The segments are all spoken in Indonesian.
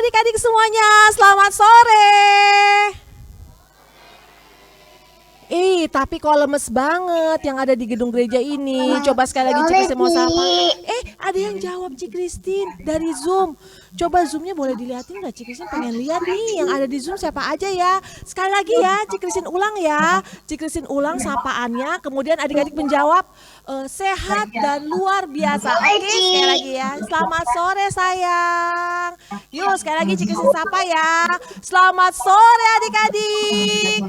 adik-adik semuanya, selamat sore. Tapi kok lemes banget yang ada di gedung gereja ini. Coba sekali lagi Ci Kristin mau sapa. Ada yang jawab Ci Kristin dari Zoom. Coba Zoomnya boleh dilihatin nggak? Ci Kristin pengen lihat nih yang ada di Zoom siapa aja ya. Sekali lagi ya, Ci Kristin ulang ya. Ci Kristin ulang sapaannya, kemudian adik-adik menjawab sehat dan luar biasa. Oke, sekali lagi ya. Selamat sore sayang. Yuk sekali lagi Ci Kristin sapa ya. Selamat sore adik-adik.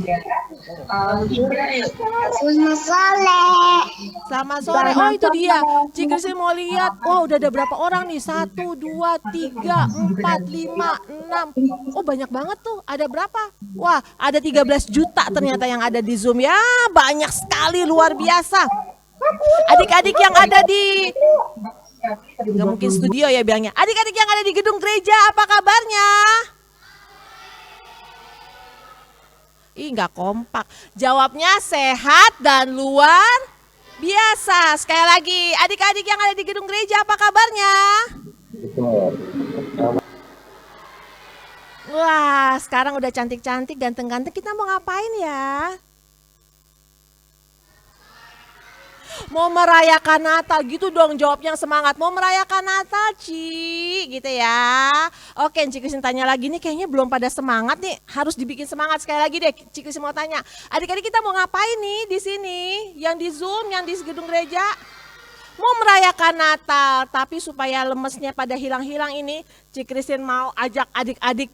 Selamat sore. Oh itu dia. Ci Kristin mau lihat. Wah udah ada berapa orang nih? 1, 2, 3, 4, 5, 6. Oh banyak banget tuh. Ada berapa? Wah ada 13 juta ternyata yang ada di Zoom ya. Banyak sekali, luar biasa. Adik-adik yang ada di, nggak mungkin studio ya bilangnya. Adik-adik yang ada di gedung gereja, apa kabarnya? Nggak kompak. Jawabnya sehat dan luar biasa. Sekali lagi, adik-adik yang ada di gedung gereja, apa kabarnya? Wah, sekarang udah cantik-cantik, ganteng-ganteng. Kita mau ngapain ya? Mau merayakan Natal gitu dong, jawabnya semangat. Mau merayakan Natal Ci gitu ya. Oke Ci Kristin tanya lagi nih, kayaknya belum pada semangat nih. Harus dibikin semangat sekali lagi deh. Ci Kristin mau tanya, adik-adik kita mau ngapain nih di sini? Yang di Zoom, yang di gedung gereja? Mau merayakan Natal, tapi supaya lemesnya pada hilang-hilang ini, Ci Kristin mau ajak adik-adik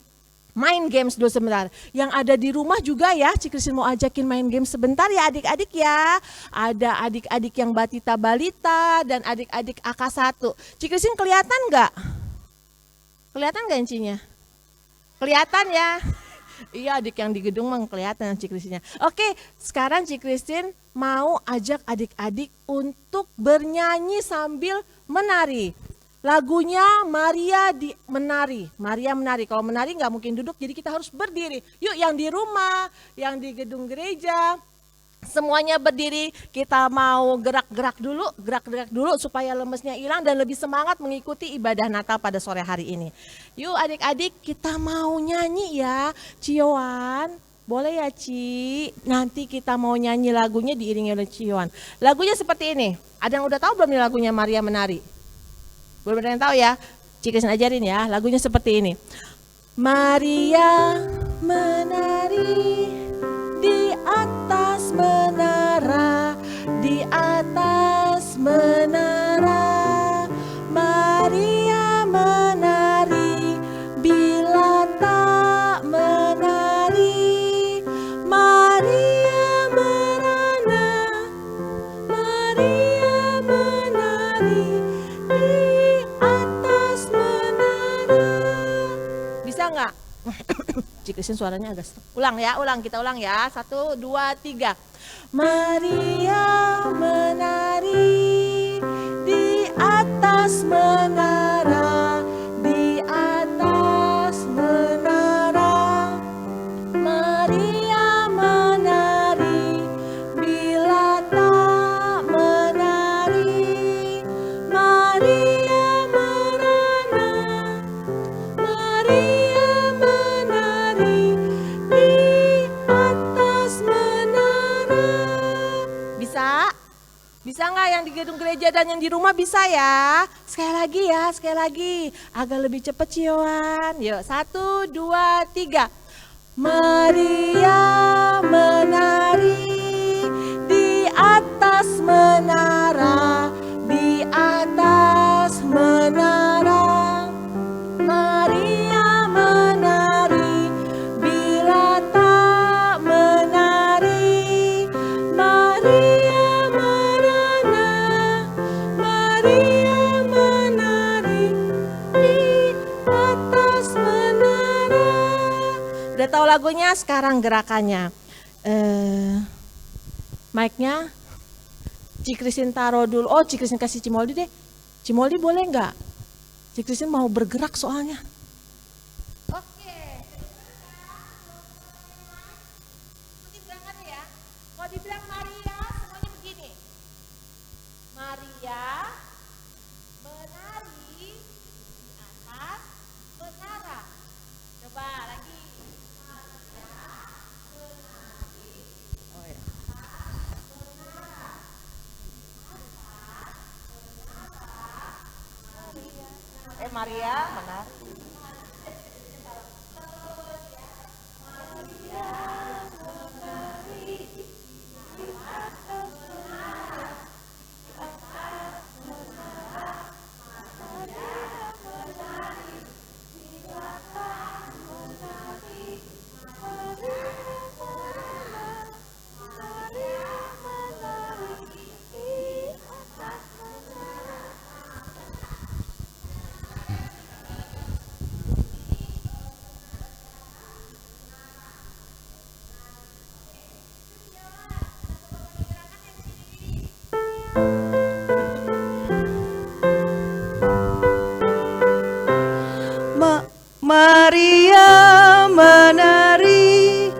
main games dulu sebentar. Yang ada di rumah juga ya, Ci Kristin mau ajakin main games sebentar ya adik-adik ya. Ada adik-adik yang batita balita dan adik-adik AK1. Ci Kristin kelihatan nggak? Kelihatan nggak encinya? Kelihatan ya? Iya adik yang di gedung mah kelihatan Ci Kristinnya. Oke, sekarang Ci Kristin mau ajak adik-adik untuk bernyanyi sambil menari. Lagunya Maria menari. Maria menari. Kalau menari nggak mungkin duduk, jadi kita harus berdiri. Yuk yang di rumah, yang di gedung gereja, semuanya berdiri. Kita mau gerak-gerak dulu supaya lemesnya hilang dan lebih semangat mengikuti ibadah Natal pada sore hari ini. Yuk adik-adik kita mau nyanyi ya. Cioan, boleh ya Ci? Nanti kita mau nyanyi lagunya diiringi oleh Cioan. Lagunya seperti ini. Ada yang udah tahu belum nih lagunya Maria menari? Belum ada yang tahu ya? Ci Kristin ajarin ya, lagunya seperti ini. Maria menari di atas menara, di atas menara. Maria menari bila tak menari. Maria merana, Maria menari di atas menara. Bisa nggak? Ci Kristin suaranya agak stuck. Kita ulang ya. 1, 2, 3. Maria menari di atas menara, di atas menara. Maria menari bila tak menari. Maria merana, Maria menari di atas menara. Bisa? Bisa nggak yang di gedung gereja dan yang di rumah bisa ya? Sekali lagi. Agak lebih cepat Cioan. Yuk 1, 2, 3. Maria menari di atas menara, di atas menara. Maria menari bila tak menari. Maria merana, Maria menari di atas menara. Udah tahu lagunya, sekarang gerakannya. Mic-nya Ci Kristin taruh dulu. Oh Ci Kristin kasih Cimoldi deh. Cimoldi boleh nggak? Ci Kristin mau bergerak soalnya. Oke. Seperti berangkat ya. Kalau dibilang Maria semuanya begini. Maria menari di atas menara. Oh ya. Maria, mana? Maria menari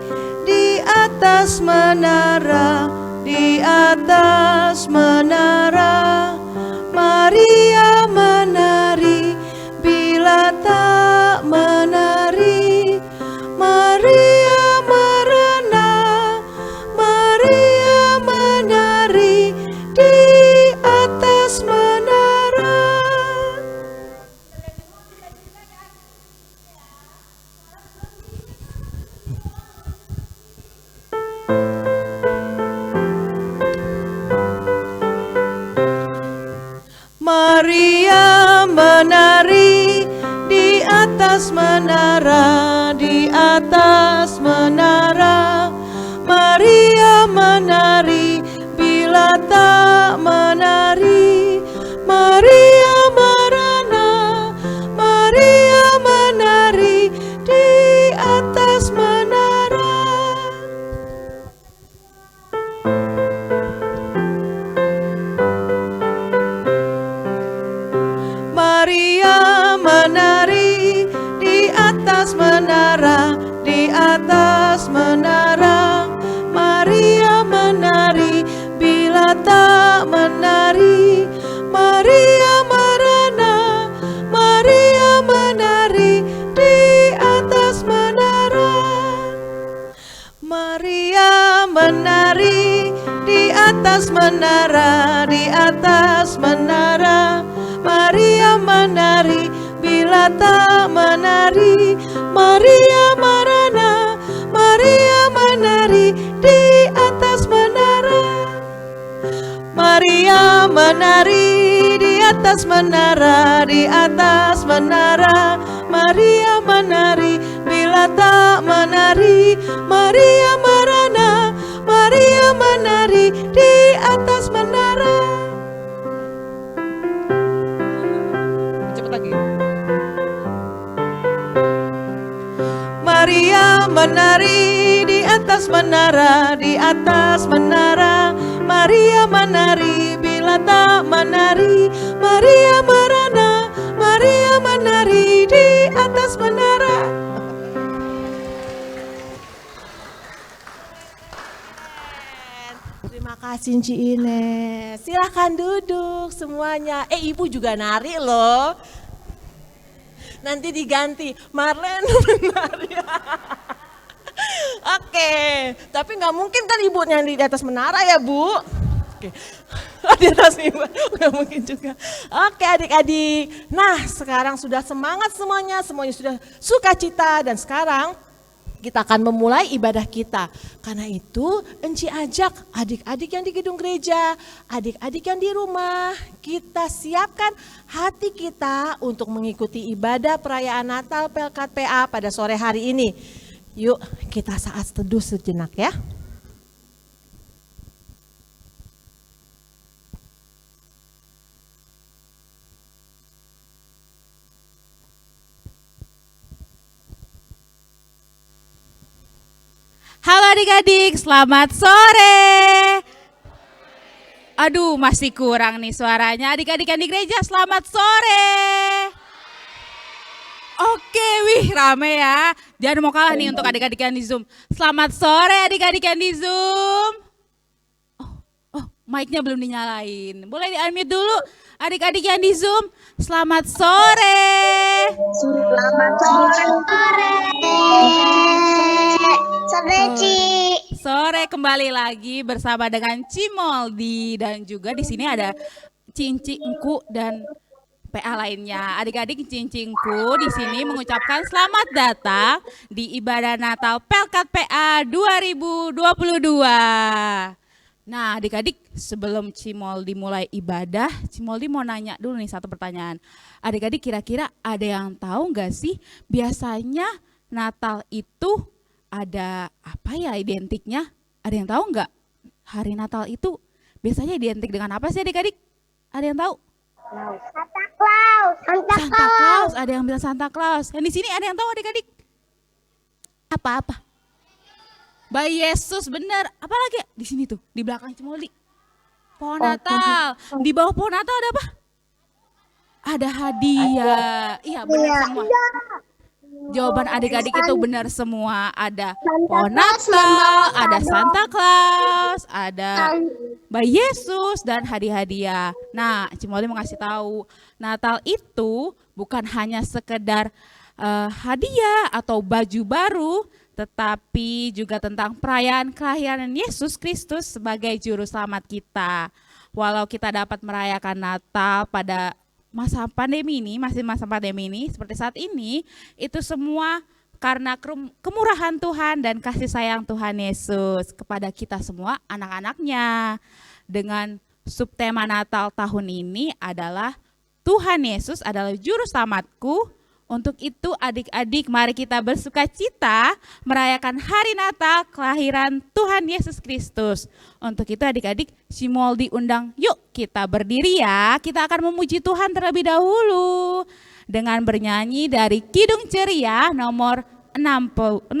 di atas menara, di atas menara. Maria menari bila tak menari. Maria merana, Maria menari di atas menara. Maria menari di atas menara, di atas menara. Maria menari bila tak menari. Maria merana, Maria menari di atas menara. Maria menari di atas menara, di atas menara. Maria menari bila tak menari. Maria merana, Maria menari di atas menara. Maria menari di atas menara, di atas menara. Maria menari bila tak menari. Maria merana, Maria menari di atas menara. Maria menari di atas menara, di atas menara. Maria menari bila tak menari. Maria merana, Maria menari di atas menara. Cepat lagi. Maria menari di atas menara, di atas menara. Maria menari bila tak menari. Maria merana, Maria menari di atas menara. Terima kasih Ci Ines. Silahkan duduk semuanya. Ibu juga nari loh. Nanti diganti Marlene menari. Oke, tapi nggak mungkin kan ibu nyanyi di atas menara ya Bu? Oke, di atas ibu nggak mungkin juga. Oke adik-adik, nah sekarang sudah semangat semuanya sudah sukacita dan sekarang kita akan memulai ibadah kita. Karena itu Enci ajak adik-adik yang di gedung gereja, adik-adik yang di rumah, kita siapkan hati kita untuk mengikuti ibadah perayaan Natal Pelkat PA pada sore hari ini. Yuk kita saat teduh sejenak ya. Halo adik-adik, selamat sore. Aduh, masih kurang nih suaranya. Adik-adik yang di gereja, selamat sore. Oke, wih rame ya. Jangan mau kalah nih untuk adik-adik yang di Zoom. Selamat sore adik-adik yang di Zoom. Mic-nya belum dinyalain. Boleh di-unmute dulu. Adik-adik yang di Zoom, selamat sore. Selamat sore. Sore, Ci. Sore kembali lagi bersama dengan Cimoldi dan juga di sini ada Cinci Engku dan PA lainnya. Adik-adik Cinci Engku di sini mengucapkan selamat datang di ibadah Natal Pelkat PA 2022. Nah, adik-adik, sebelum Cimoldi mulai ibadah, Cimoldi mau nanya dulu nih satu pertanyaan. Adik-adik kira-kira ada yang tahu nggak sih biasanya Natal itu ada apa ya identiknya? Ada yang tahu nggak? Hari Natal itu biasanya identik dengan apa sih adik-adik? Ada yang tahu? Santa Claus. Santa Santa Claus. Ada yang bilang Santa Claus. Yang di sini ada yang tahu adik-adik? Apa-apa? Bayi Yesus, bener. Apalagi ya? Di sini tuh, di belakang Cimoldi. Pohon Natal. Di bawah pohon Natal ada apa? Ada hadiah. Iya, benar semua. Jawaban adik-adik itu benar semua. Ada pohon Natal, ada Santa Claus, ada Bayi Yesus dan hadiah-hadiah. Nah, Cimoldi mau ngasih tahu, Natal itu bukan hanya sekedar hadiah atau baju baru, tetapi juga tentang perayaan kelahiran Yesus Kristus sebagai juru selamat kita. Walau kita dapat merayakan Natal pada masa pandemi ini, masih masa pandemi ini, seperti saat ini, itu semua karena kemurahan Tuhan dan kasih sayang Tuhan Yesus kepada kita semua anak-anaknya. Dengan subtema Natal tahun ini adalah Tuhan Yesus adalah juru selamatku. Untuk itu adik-adik mari kita bersuka cita merayakan hari Natal kelahiran Tuhan Yesus Kristus. Untuk itu adik-adik Cimoldi undang, yuk kita berdiri ya. Kita akan memuji Tuhan terlebih dahulu dengan bernyanyi dari Kidung Ceria nomor 60.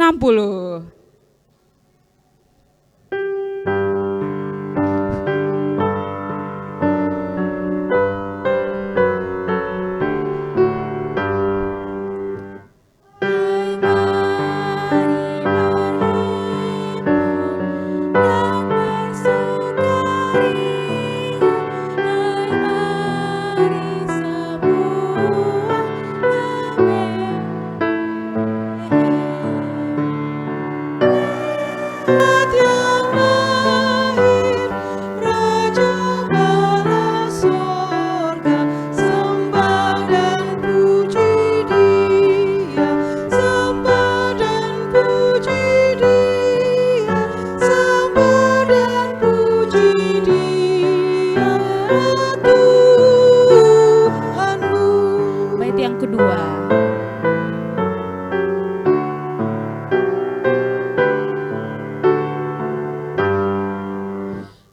Bait yang kedua.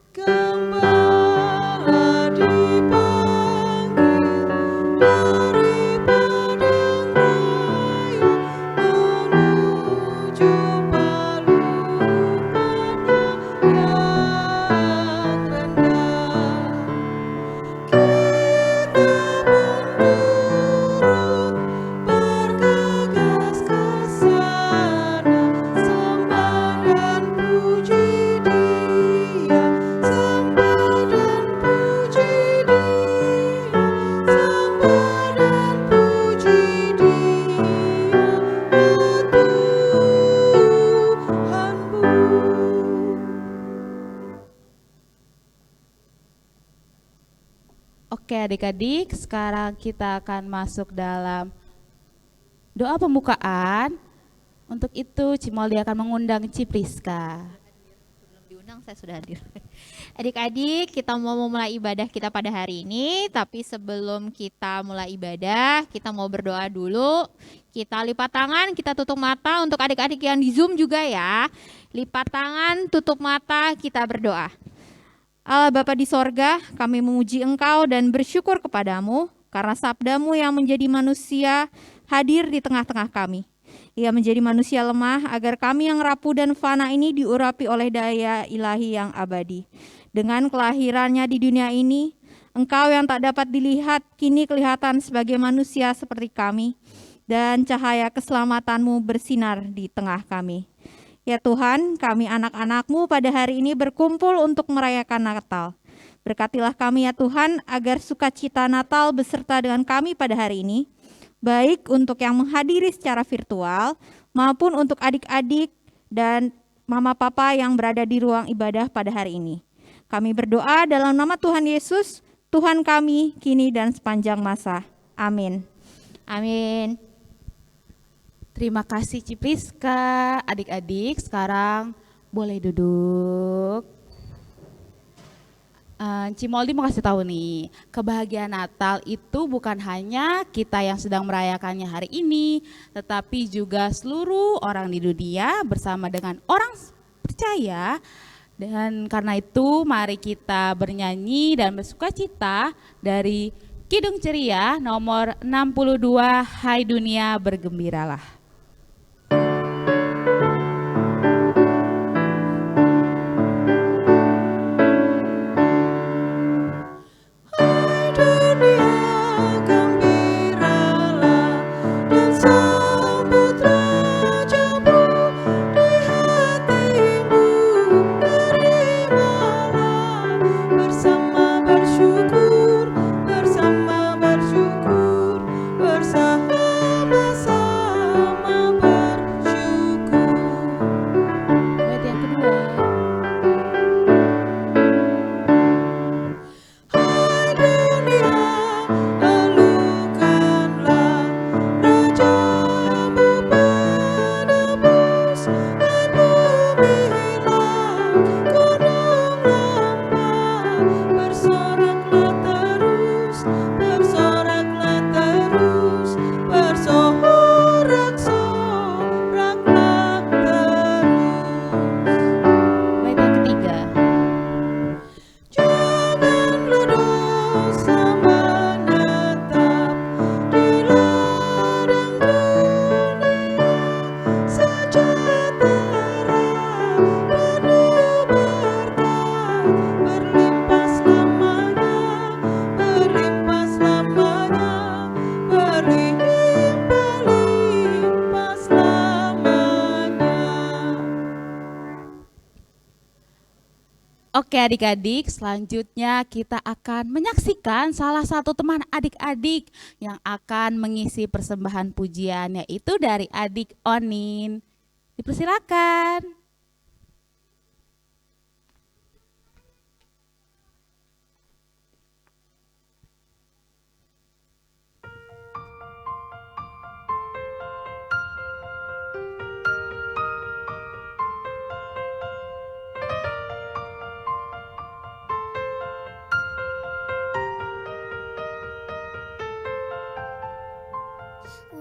Gembala dipanggil dari padang raya menuju palungannya yang rendah. Kita pun turut bergegas ke sana, sembah dan puji Dia, sembah dan puji Dia, sembah dan puji Dia, Tuhanmu. Oke adik-adik, sekarang kita akan masuk dalam doa pembukaan. Untuk itu Cimoldi akan mengundang Cipriska. Belum diundang, saya sudah hadir. Adik-adik, kita mau memulai ibadah kita pada hari ini, tapi sebelum kita mulai ibadah, kita mau berdoa dulu. Kita lipat tangan, kita tutup mata. Untuk adik-adik yang di Zoom juga ya, lipat tangan, tutup mata, kita berdoa. Allah Bapa di sorga, kami memuji Engkau dan bersyukur kepadamu karena sabdamu yang menjadi manusia hadir di tengah-tengah kami. Ia menjadi manusia lemah agar kami yang rapuh dan fana ini diurapi oleh daya ilahi yang abadi. Dengan kelahirannya di dunia ini, Engkau yang tak dapat dilihat kini kelihatan sebagai manusia seperti kami, dan cahaya keselamatanmu bersinar di tengah kami. Ya Tuhan, kami anak-anak-Mu pada hari ini berkumpul untuk merayakan Natal. Berkatilah kami ya Tuhan, agar sukacita Natal beserta dengan kami pada hari ini, baik untuk yang menghadiri secara virtual, maupun untuk adik-adik dan mama papa yang berada di ruang ibadah pada hari ini. Kami berdoa dalam nama Tuhan Yesus, Tuhan kami, kini dan sepanjang masa. Amin. Amin. Terima kasih Cipriska. Adik-adik sekarang boleh duduk. Cimoldi mau kasih tahu nih, kebahagiaan Natal itu bukan hanya kita yang sedang merayakannya hari ini, tetapi juga seluruh orang di dunia bersama dengan orang percaya. Dan karena itu mari kita bernyanyi dan bersukacita dari Kidung Ceria nomor 62, Hai Dunia Bergembiralah. Hai dunia gembiralah dan sambut rajamu di hatimu, terimalah bersama bersyukur, bersama-sama bersyukur. Bait yang kedua. Hai dunia, elukanlah rajamu penebus, hai bumilah gunung lembah, bersoraklah terus, bersoraklah terus, bersorak-soraklah terus. Bait yang ketiga. Janganlah dosa menetap di ladang dunia, sejahtera penuh berkat, berlimpah selamanya, berlimpah selamanya, berlimpah-limpah selamanya. Oke adik-adik, selanjutnya kita akan menyaksikan salah satu teman adik-adik yang akan mengisi persembahan pujian, yaitu dari adik Onin. Dipersilakan.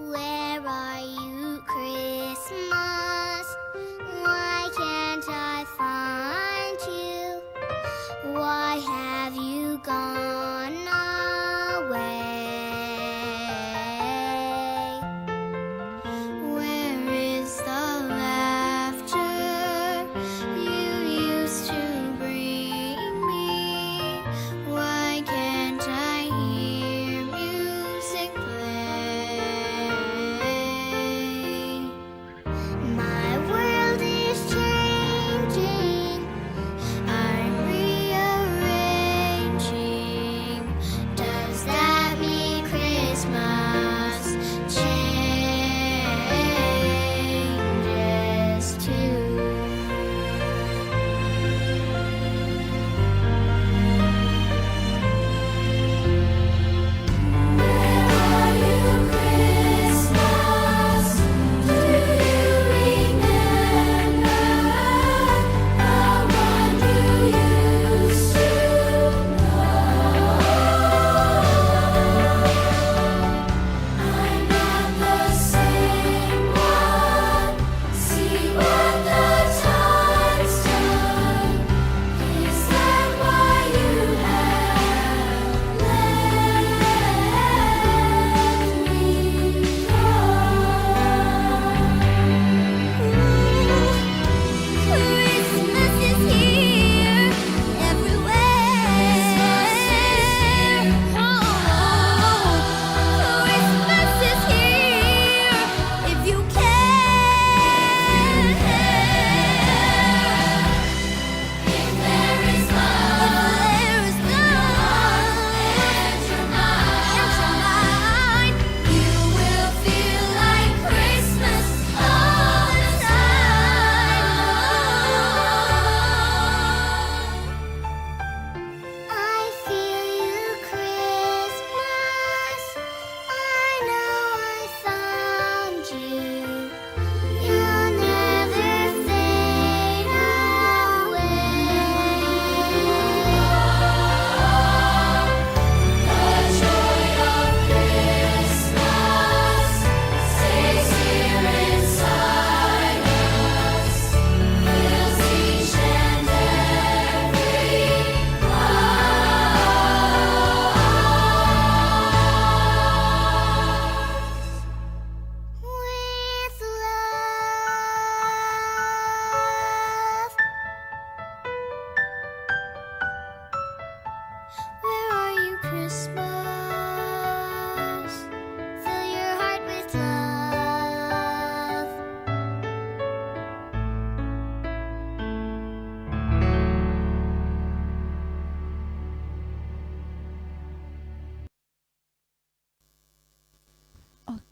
Where are you, Christmas? Why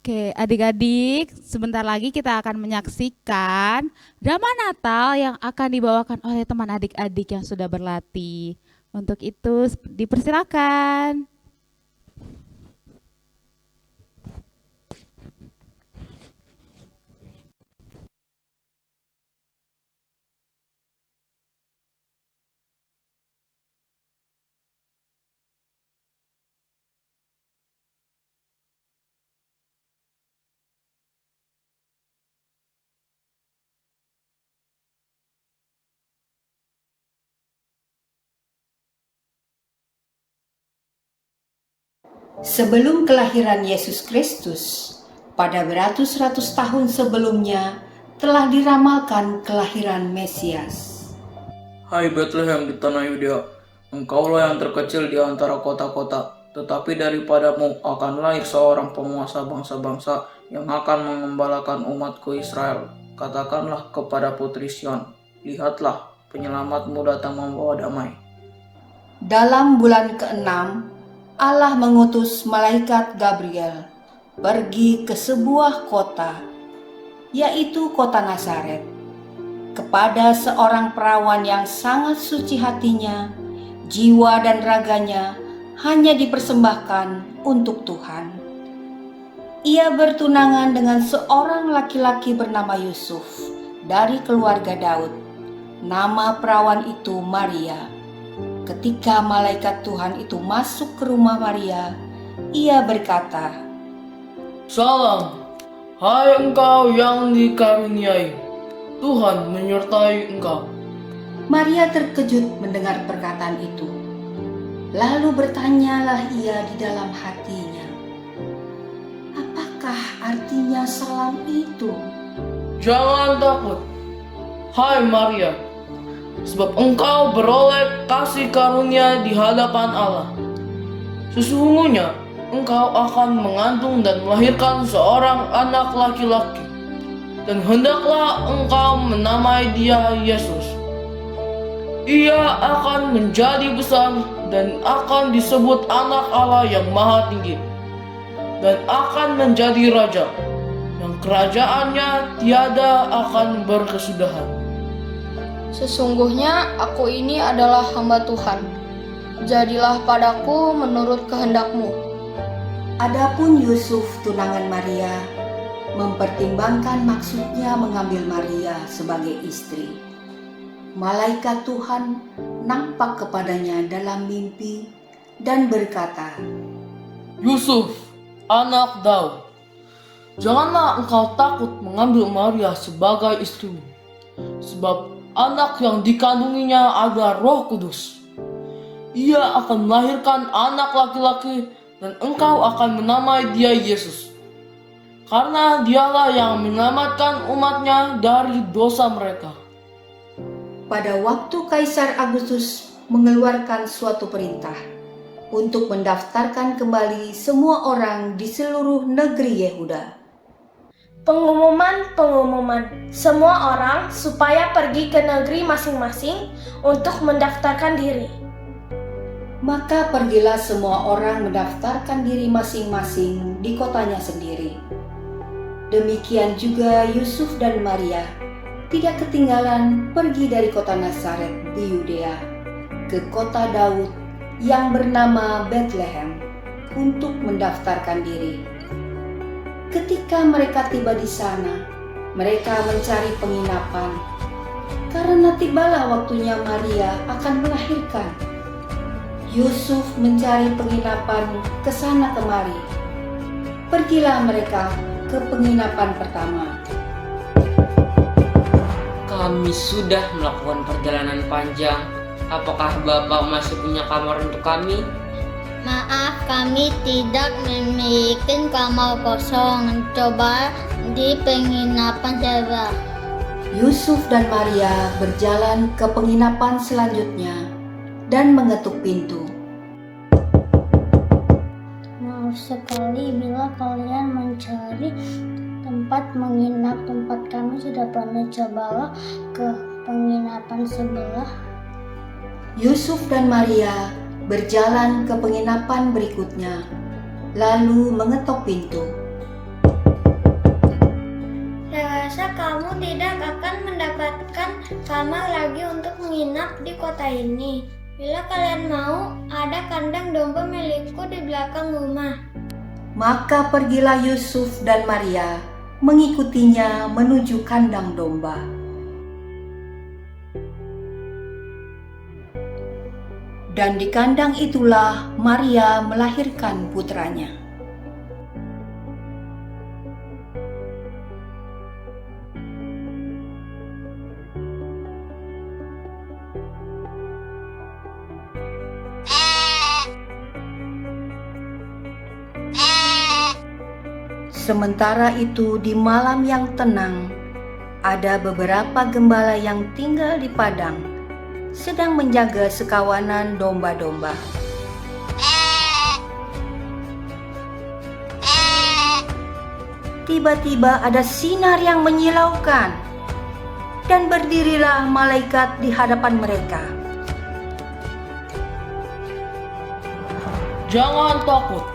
Oke, adik-adik, sebentar lagi kita akan menyaksikan drama Natal yang akan dibawakan oleh teman adik-adik yang sudah berlatih. Untuk itu, dipersilakan. Sebelum kelahiran Yesus Kristus, pada beratus-ratus tahun sebelumnya telah diramalkan kelahiran Mesias. Hai Bethlehem di tanah Yudea, engkaulah yang terkecil di antara kota-kota, tetapi daripadamu akan lahir seorang penguasa bangsa-bangsa yang akan mengembalakan umatku Israel. Katakanlah kepada putri Sion, lihatlah, penyelamatmu datang membawa damai. Dalam bulan ke-6, Allah mengutus malaikat Gabriel pergi ke sebuah kota, yaitu kota Nazaret, kepada seorang perawan yang sangat suci hatinya, jiwa dan raganya hanya dipersembahkan untuk Tuhan. Ia bertunangan dengan seorang laki-laki bernama Yusuf dari keluarga Daud. Nama perawan itu Maria. Ketika malaikat Tuhan itu masuk ke rumah Maria, ia berkata, Salam, hai engkau yang dikaruniai, Tuhan menyertai engkau. Maria terkejut mendengar perkataan itu. Lalu bertanyalah ia di dalam hatinya, apakah artinya salam itu? Jangan takut, hai Maria, sebab engkau beroleh kasih karunia di hadapan Allah. Sesungguhnya engkau akan mengandung dan melahirkan seorang anak laki-laki, dan hendaklah engkau menamai dia Yesus. Ia akan menjadi besar dan akan disebut anak Allah yang maha tinggi, dan akan menjadi raja, yang kerajaannya tiada akan berkesudahan. Sesungguhnya aku ini adalah hamba Tuhan. Jadilah padaku menurut kehendak-Mu. Adapun Yusuf tunangan Maria mempertimbangkan maksudnya mengambil Maria sebagai istri. Malaikat Tuhan nampak kepadanya dalam mimpi dan berkata, Yusuf, anak Daud, janganlah engkau takut mengambil Maria sebagai istrimu, sebab anak yang dikandunginya adalah Roh Kudus. Ia akan melahirkan anak laki-laki dan engkau akan menamai dia Yesus. Karena dialah yang menyelamatkan umatnya dari dosa mereka. pada waktu Kaisar Agustus mengeluarkan suatu perintah untuk mendaftarkan kembali semua orang di seluruh negeri Yehuda. Pengumuman, semua orang supaya pergi ke negeri masing-masing untuk mendaftarkan diri. Maka pergilah semua orang mendaftarkan diri masing-masing di kotanya sendiri. Demikian juga Yusuf dan Maria tidak ketinggalan pergi dari kota Nazaret di Yudea ke kota Daud yang bernama Bethlehem untuk mendaftarkan diri. Ketika mereka tiba di sana, mereka mencari penginapan karena tibalah waktunya Maria akan melahirkan. Yusuf mencari penginapan ke sana kemari. Pergilah mereka ke penginapan pertama. Kami sudah melakukan perjalanan panjang. Apakah Bapak masih punya kamar untuk kami? Maaf, kami tidak memiliki kamar kosong. Coba di penginapan saja. Yusuf dan Maria berjalan ke penginapan selanjutnya dan mengetuk pintu. Maaf sekali bila kalian mencari tempat menginap. Tempat kami sudah pernah cobalah ke penginapan sebelah. Yusuf dan Maria berjalan ke penginapan berikutnya, lalu mengetok pintu. rasa kamu tidak akan mendapatkan kamar lagi untuk menginap di kota ini. Bila kalian mau, ada kandang domba milikku di belakang rumah. Maka pergilah Yusuf dan Maria mengikutinya menuju kandang domba. Dan di kandang itulah Maria melahirkan putranya. Sementara itu di malam yang tenang, ada beberapa gembala yang tinggal di padang, sedang menjaga sekawanan domba-domba. Tiba-tiba ada sinar yang menyilaukan, dan berdirilah malaikat di hadapan mereka. Jangan takut,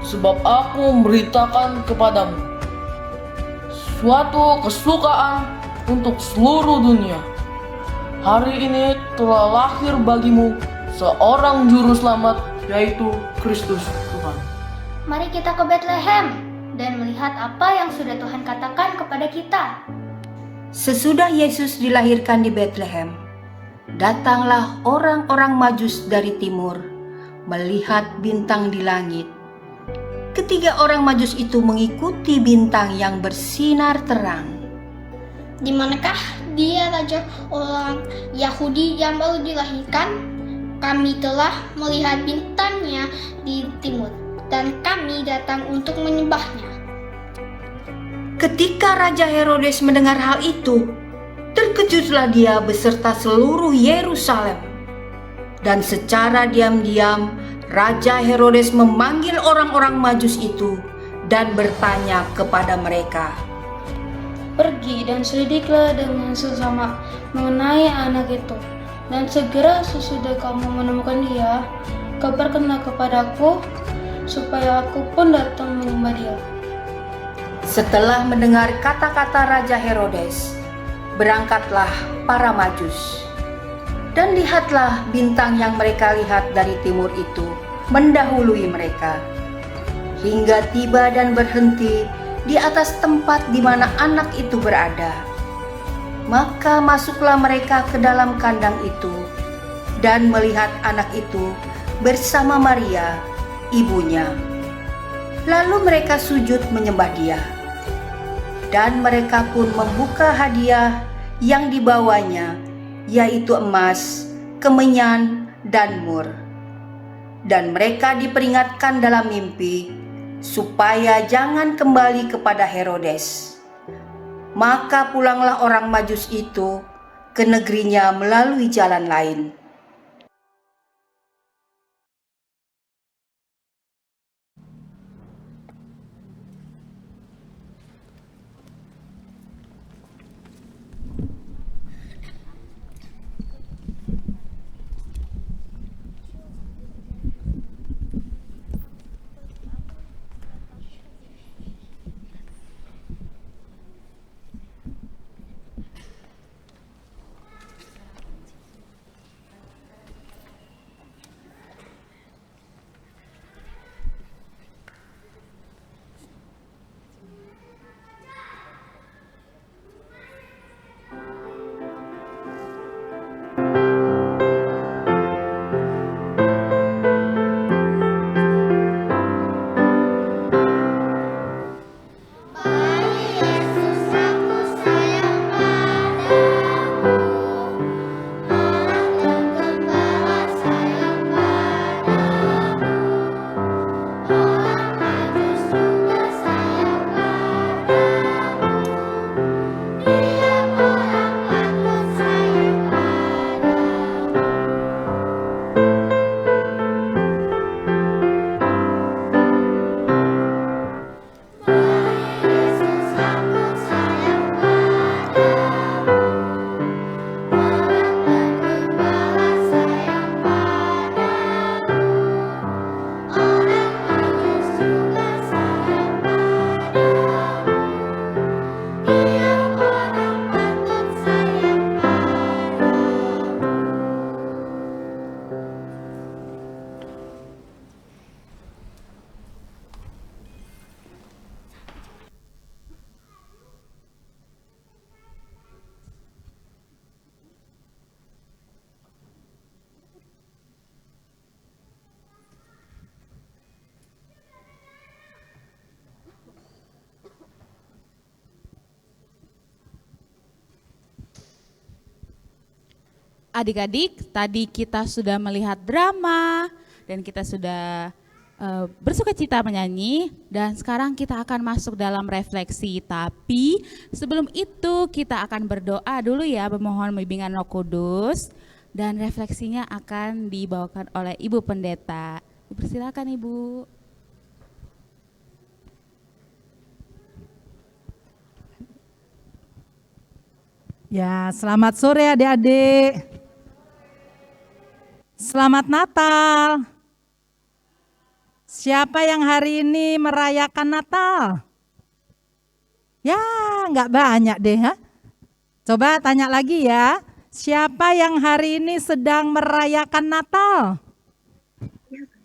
sebab aku memberitakan kepadamu suatu kesukaan untuk seluruh dunia. Hari ini telah lahir bagimu seorang juru selamat, yaitu Kristus Tuhan. Mari kita ke Bethlehem dan melihat apa yang sudah Tuhan katakan kepada kita. Sesudah Yesus dilahirkan di Bethlehem, datanglah orang-orang Majus dari timur melihat bintang di langit. Ketiga orang Majus itu mengikuti bintang yang bersinar terang. Di manakah dia raja orang Yahudi yang baru dilahirkan? Kami telah melihat bintangnya di timur, dan kami datang untuk menyembahnya. Ketika Raja Herodes mendengar hal itu, terkejutlah dia beserta seluruh Yerusalem. Dan secara diam-diam, Raja Herodes memanggil orang-orang Majus itu dan bertanya kepada mereka, Pergi dan selidiklah dengan seksama mengenai anak itu, dan segera sesudah kamu menemukan dia, kabarkanlah kepadaku, supaya aku pun datang menyembah dia. Setelah mendengar kata-kata Raja Herodes, berangkatlah para Majus. Dan lihatlah bintang yang mereka lihat dari timur itu mendahului mereka, hingga tiba dan berhenti di atas tempat di mana anak itu berada. Maka masuklah mereka ke dalam kandang itu, dan melihat anak itu bersama Maria, ibunya. Lalu mereka sujud menyembah dia. Dan mereka pun membuka hadiah yang dibawanya, yaitu emas, kemenyan, dan mur. Dan mereka diperingatkan dalam mimpi, supaya jangan kembali kepada Herodes. Maka pulanglah orang Majus itu ke negerinya melalui jalan lain. adik-adik, tadi kita sudah melihat drama dan kita sudah bersuka cita menyanyi, dan sekarang kita akan masuk dalam refleksi. Tapi sebelum itu kita akan berdoa dulu ya, memohon bimbingan Roh Kudus, dan refleksinya akan dibawakan oleh Ibu Pendeta. Persilakan Ibu. Ya, selamat sore adik-adik. Selamat Natal. Siapa yang hari ini merayakan Natal? Ya, nggak banyak deh. Ha? Coba tanya lagi ya. Siapa yang hari ini sedang merayakan Natal?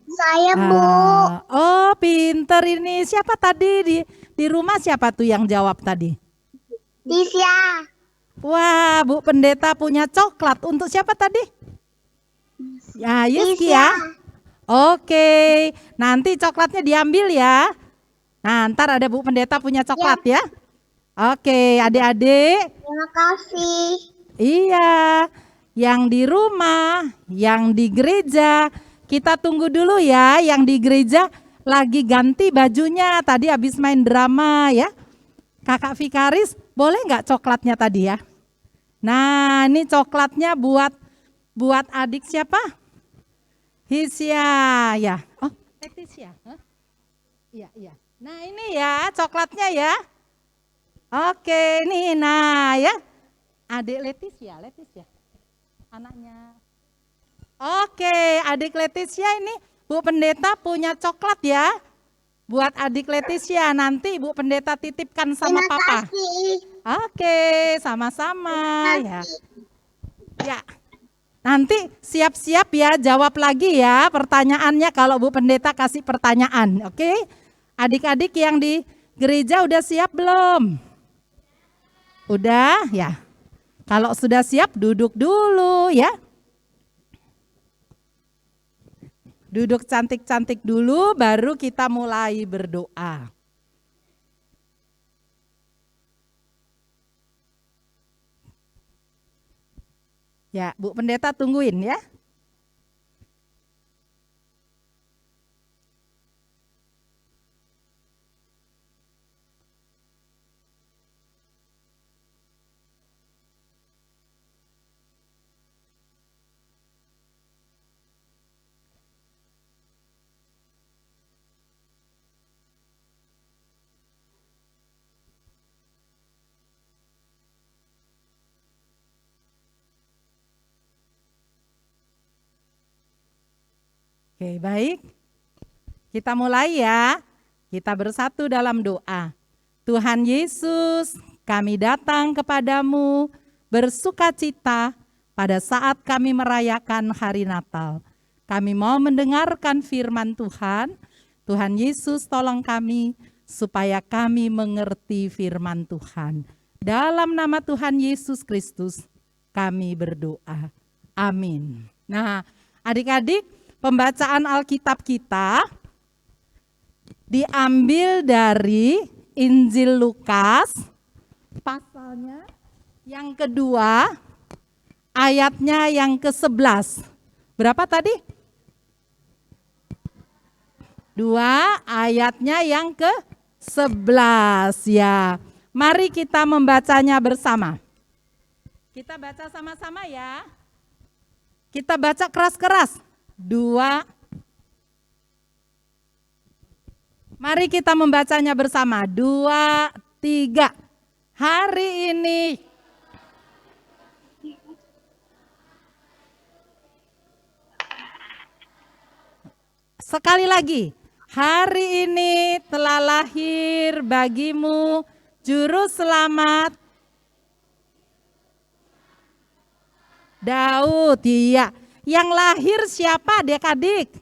Saya, Bu. Oh, pinter ini. Siapa tadi di rumah, siapa tuh yang jawab tadi? Tisya. Wah, Bu Pendeta punya coklat. Untuk siapa tadi? Ya, Yuski ya. Oke, nanti coklatnya diambil ya. Nah, ntar ada Bu Pendeta punya coklat ya. Oke, adik-adik. Terima kasih. Iya, yang di rumah, yang di gereja, kita tunggu dulu ya. Yang di gereja lagi ganti bajunya, tadi habis main drama ya. Kakak Vikaris, boleh nggak coklatnya tadi ya? Nah, ini coklatnya buat adik siapa? Hisya ya. Oh, Leticia. Iya, iya. Nah, ini ya coklatnya ya. Oke, nih nah ya. Adik Leticia. Anaknya. Oke, adik Leticia ini Bu Pendeta punya coklat ya. Buat adik Leticia, nanti Ibu Pendeta titipkan sama Terima Papa. kasih. Oke, sama-sama ya. Ya, nanti siap-siap ya jawab lagi ya pertanyaannya kalau Bu Pendeta kasih pertanyaan. Oke, adik-adik yang di gereja udah siap belum? Udah ya. Kalau sudah siap duduk dulu ya. Duduk cantik-cantik dulu, baru kita mulai berdoa. Ya, Bu Pendeta tungguin ya. Oke, baik. Kita mulai ya. Kita bersatu dalam doa. Tuhan Yesus, kami datang kepadamu bersuka cita pada saat kami merayakan hari Natal. Kami mau mendengarkan firman Tuhan. Tuhan Yesus, tolong kami supaya kami mengerti firman Tuhan. Dalam nama Tuhan Yesus Kristus, kami berdoa. Amin. Nah, adik-adik, pembacaan Alkitab kita diambil dari Injil Lukas, pasalnya yang kedua, ayatnya yang ke-11. Berapa tadi? 2, ayatnya yang ke-11 ya. Mari kita membacanya bersama. Kita baca sama-sama ya. Kita baca keras-keras. 2. Mari kita membacanya bersama. 2, 3. Hari ini sekali lagi. Hari ini telah lahir bagimu juru selamat Daud. Iya. Yang lahir siapa adik-adik?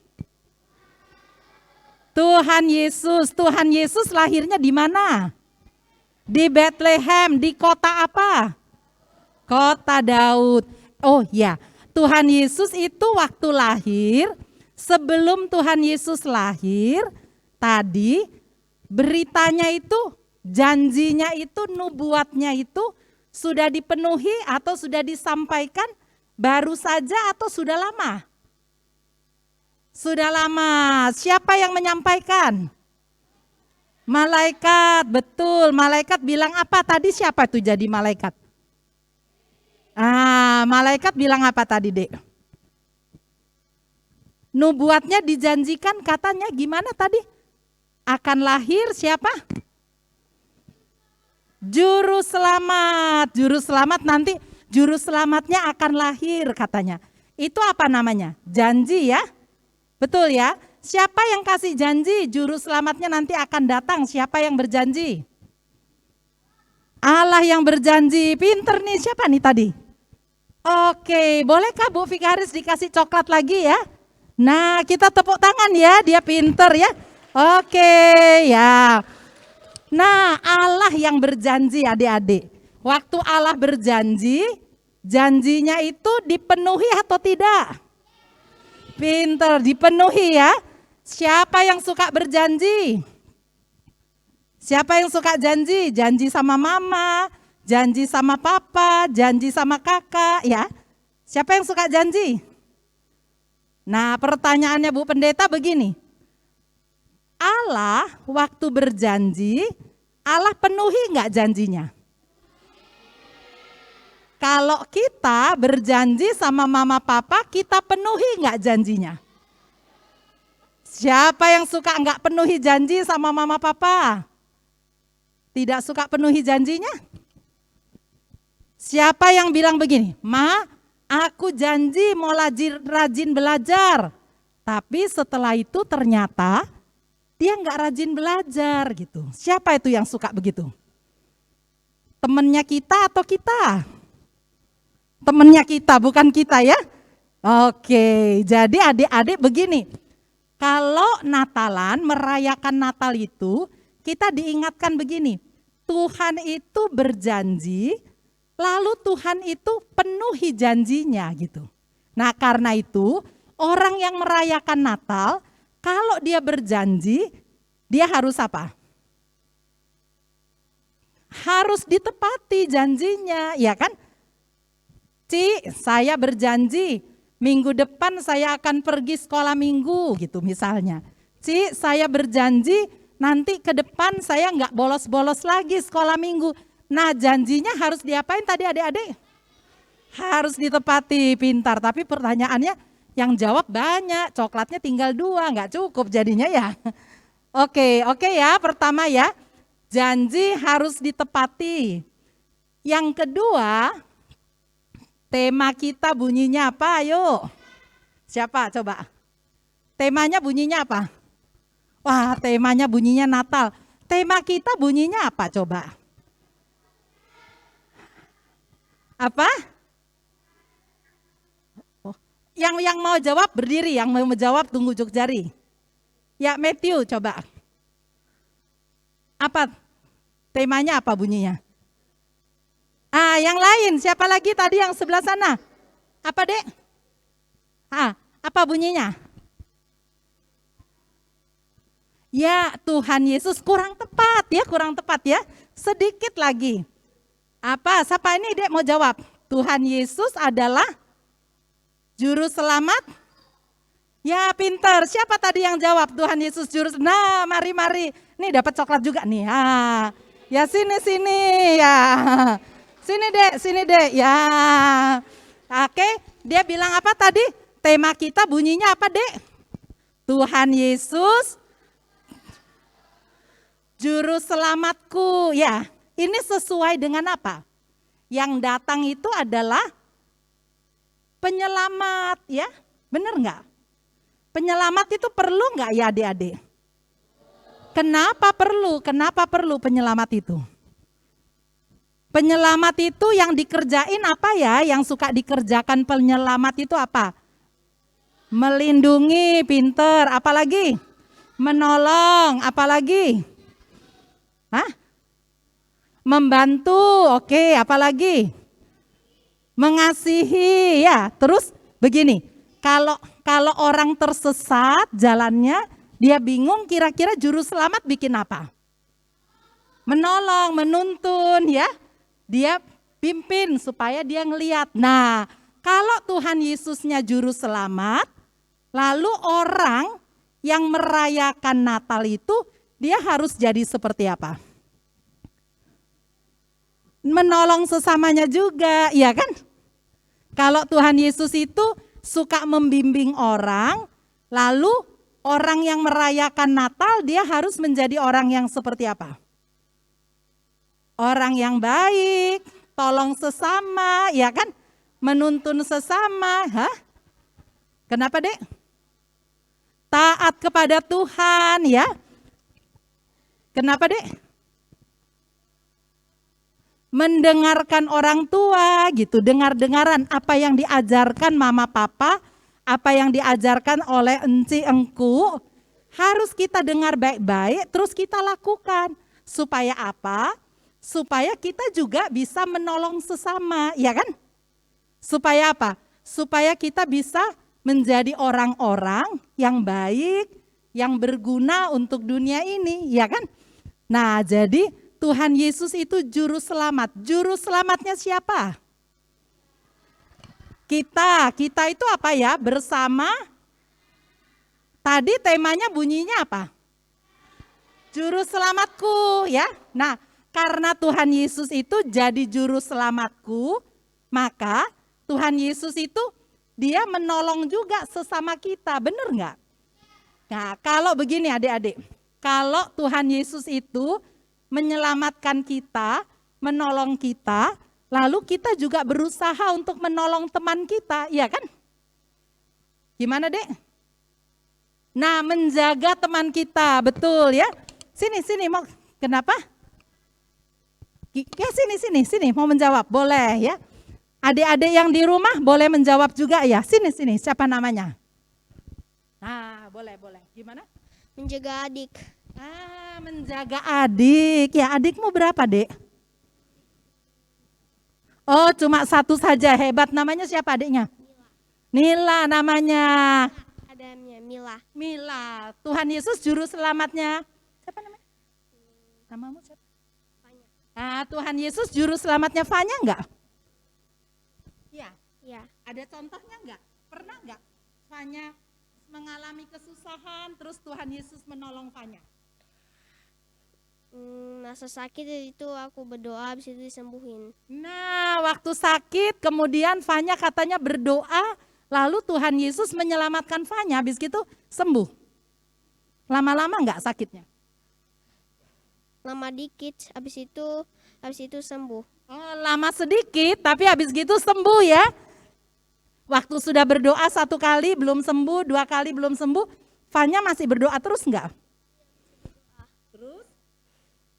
Tuhan Yesus. Tuhan Yesus lahirnya di mana? Di Bethlehem. Di kota apa? Kota Daud. Oh ya, Tuhan Yesus itu waktu lahir, sebelum Tuhan Yesus lahir, tadi beritanya itu, janjinya itu, nubuatnya itu sudah dipenuhi atau sudah disampaikan Baru saja atau sudah lama? Sudah lama. Siapa yang menyampaikan? Malaikat, betul. Malaikat bilang apa tadi? Siapa itu jadi malaikat? Malaikat bilang apa tadi, Dek? Nubuatnya dijanjikan katanya gimana tadi? Akan lahir siapa? Juru selamat. Juru selamat nanti, juru selamatnya akan lahir katanya. Itu apa namanya? Janji ya? Betul ya? Siapa yang kasih janji juru selamatnya nanti akan datang? Siapa yang berjanji? Allah yang berjanji. Pinter nih, siapa nih tadi? Oke, bolehkah Bu Vikaris dikasih coklat lagi ya? Nah, kita tepuk tangan ya, dia pinter ya. Oke, ya. Nah, Allah yang berjanji adik-adik. Waktu Allah berjanji, janjinya itu dipenuhi atau tidak? Pinter, dipenuhi ya. Siapa yang suka berjanji? Siapa yang suka janji? Janji sama mama, janji sama papa, janji sama kakak ya. Siapa yang suka janji? Nah, pertanyaannya Bu Pendeta begini. Allah waktu berjanji, Allah penuhi enggak janjinya? Kalau kita berjanji sama mama papa, kita penuhi enggak janjinya? Siapa yang suka enggak penuhi janji sama mama papa? Tidak suka penuhi janjinya? Siapa yang bilang begini, Ma, aku janji mau rajin belajar. Tapi setelah itu ternyata dia enggak rajin belajar gitu. Siapa itu yang suka begitu? Temennya kita atau kita? Temennya kita, bukan kita ya? Oke, jadi adik-adik begini. Kalau Natalan, merayakan Natal itu, kita diingatkan begini, Tuhan itu berjanji, lalu Tuhan itu penuhi janjinya gitu. Nah karena itu, orang yang merayakan Natal, kalau dia berjanji, dia harus apa? Harus ditepati janjinya, ya kan? Ci, saya berjanji, minggu depan saya akan pergi sekolah minggu gitu misalnya. Ci, saya berjanji nanti ke depan saya nggak bolos-bolos lagi sekolah minggu. Nah janjinya harus diapain tadi adik-adik? Harus ditepati, pintar. Tapi pertanyaannya yang jawab banyak, coklatnya tinggal 2, nggak cukup jadinya ya. Oke ya, pertama ya, janji harus ditepati. Yang kedua, tema kita bunyinya apa? Ayo. Siapa coba? Temanya bunyinya apa? Wah, temanya bunyinya Natal. Tema kita bunyinya apa coba? Apa? Oh, yang mau jawab berdiri, yang mau menjawab tunggu ujung jari. Ya, Matthew coba. Apa? Temanya apa bunyinya? Yang lain, siapa lagi tadi yang sebelah sana? Apa, Dek? Apa bunyinya? Ya, Tuhan Yesus kurang tepat ya. Sedikit lagi. Apa? Siapa ini, Dek, mau jawab? Tuhan Yesus adalah juru selamat? Ya, pintar. Siapa tadi yang jawab? Tuhan Yesus juru selamat. Nah, mari. Nih dapat coklat juga nih. Ya sini ya. Sini dek, ya. Oke, dia bilang apa tadi? Tema kita bunyinya apa, Dek? Tuhan Yesus, Juru Selamatku. Ya, ini sesuai dengan apa? Yang datang itu adalah penyelamat, ya. Benar nggak? Penyelamat itu perlu nggak ya adik-adik? Kenapa perlu penyelamat itu? Penyelamat itu yang dikerjain apa ya? Yang suka dikerjakan penyelamat itu apa? Melindungi, pinter. Apalagi? Menolong, apalagi? Membantu, oke, apalagi? Mengasihi, ya. Terus begini, kalau orang tersesat jalannya, dia bingung kira-kira juru selamat bikin apa? Menolong, menuntun, ya. Dia pimpin supaya dia ngeliat. Nah, Kalau Tuhan Yesusnya juru selamat, lalu orang yang merayakan Natal itu dia harus jadi seperti apa? Menolong sesamanya juga, ya kan? Kalau Tuhan Yesus itu suka membimbing orang, lalu orang yang merayakan Natal dia harus menjadi orang yang seperti apa? Orang yang baik, tolong sesama, ya kan? Menuntun sesama, hah? Kenapa, Dek? Taat kepada Tuhan, ya. Kenapa, Dek? Mendengarkan orang tua gitu, dengar-dengaran apa yang diajarkan mama papa, apa yang diajarkan oleh enci engku, harus kita dengar baik-baik, terus kita lakukan. Supaya apa? Supaya kita juga bisa menolong sesama, ya kan? Supaya apa? Supaya kita bisa menjadi orang-orang yang baik, yang berguna untuk dunia ini, ya kan? Nah, jadi Tuhan Yesus itu juru selamat. Juru selamatnya siapa? Kita itu apa ya? Bersama. Tadi temanya bunyinya apa? Juru selamatku, ya. Nah, karena Tuhan Yesus itu jadi juru selamatku, maka Tuhan Yesus itu dia menolong juga sesama kita, benar nggak? Nah, kalau begini adik-adik, kalau Tuhan Yesus itu menyelamatkan kita, menolong kita, lalu kita juga berusaha untuk menolong teman kita, iya kan? Gimana, Dek? Nah, menjaga teman kita, betul ya. Sini, mau kenapa? Ya, sini, mau menjawab, boleh ya. Adik-adik yang di rumah boleh menjawab juga ya. Sini, siapa namanya? Nah, boleh. Gimana? Menjaga adik. Menjaga adik. Ya, adikmu berapa, Dek? Oh, cuma satu saja. Hebat. Namanya siapa adiknya? Nila namanya. Ada Mila. Mila. Tuhan Yesus juru selamatnya. Siapa namanya? Namamu siapa? Fanya. Tuhan Yesus juru selamatnya Fanya enggak? Ya. Ada contohnya enggak? Pernah enggak Fanya mengalami kesusahan terus Tuhan Yesus menolong Fanya? Masa sakit itu aku berdoa habis itu disembuhin. Nah, waktu sakit kemudian Fanya katanya berdoa, lalu Tuhan Yesus menyelamatkan Fanya, habis gitu sembuh. Lama-lama enggak sakitnya? Lama dikit, habis itu sembuh. Oh, lama sedikit tapi habis gitu sembuh ya. Waktu sudah berdoa 1 kali belum sembuh, 2 kali belum sembuh, Fanya masih berdoa terus enggak? Terus?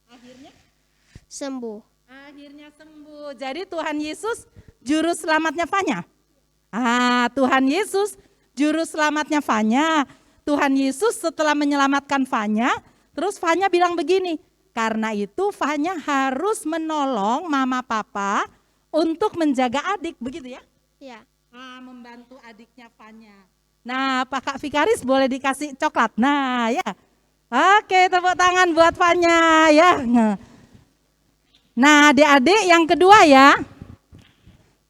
Akhirnya? Sembuh. Akhirnya sembuh. Jadi Tuhan Yesus juru selamatnya Fanya. Tuhan Yesus juru selamatnya Fanya. Tuhan Yesus setelah menyelamatkan Fanya, terus Fanya bilang begini, karena itu Fanya harus menolong mama papa untuk menjaga adik, begitu ya? Ya. Membantu adiknya Fanya. Nah, Pak Kak Vikaris boleh dikasih coklat. Nah, ya. Oke, tepuk tangan buat Fanya ya. Nah, adik-adik yang kedua ya.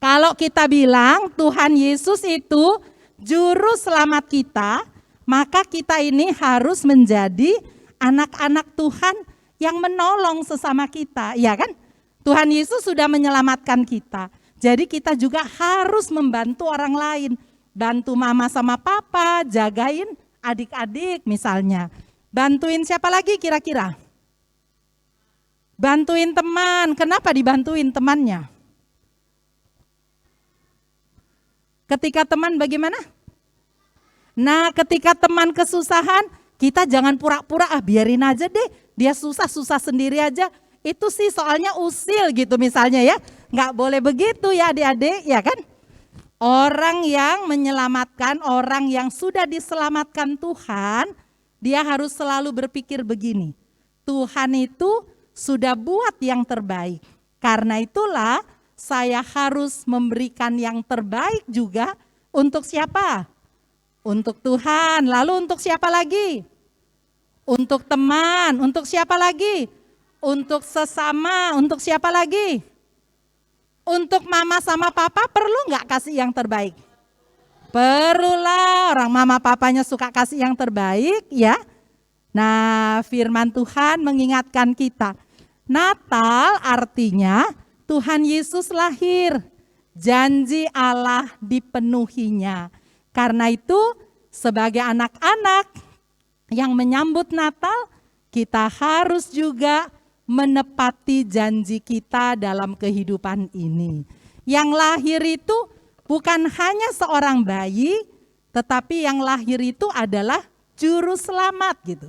Kalau kita bilang Tuhan Yesus itu juru selamat kita, maka kita ini harus menjadi anak-anak Tuhan yang menolong sesama kita, ya kan? Tuhan Yesus sudah menyelamatkan kita. Jadi kita juga harus membantu orang lain. Bantu mama sama papa, jagain adik-adik misalnya. Bantuin siapa lagi kira-kira? Bantuin teman. Kenapa dibantuin temannya? Ketika teman bagaimana? Nah, ketika teman kesusahan, kita jangan pura-pura, biarin aja deh. Dia susah sendiri aja. Itu sih soalnya usil gitu misalnya ya. Nggak boleh begitu ya adik-adik, ya kan? Orang yang menyelamatkan, orang yang sudah diselamatkan Tuhan, dia harus selalu berpikir begini. Tuhan itu sudah buat yang terbaik. Karena itulah saya harus memberikan yang terbaik juga untuk siapa? Untuk Tuhan. Lalu untuk siapa lagi? Untuk teman. Untuk siapa lagi? Untuk sesama. Untuk siapa lagi? Untuk mama sama papa perlu nggak kasih yang terbaik? Perlulah, orang mama papanya suka kasih yang terbaik ya. Nah, firman Tuhan mengingatkan kita, Natal artinya Tuhan Yesus lahir, janji Allah dipenuhinya. Karena itu sebagai anak-anak yang menyambut Natal, kita harus juga menepati janji kita dalam kehidupan ini. Yang lahir itu bukan hanya seorang bayi, tetapi yang lahir itu adalah juru selamat gitu.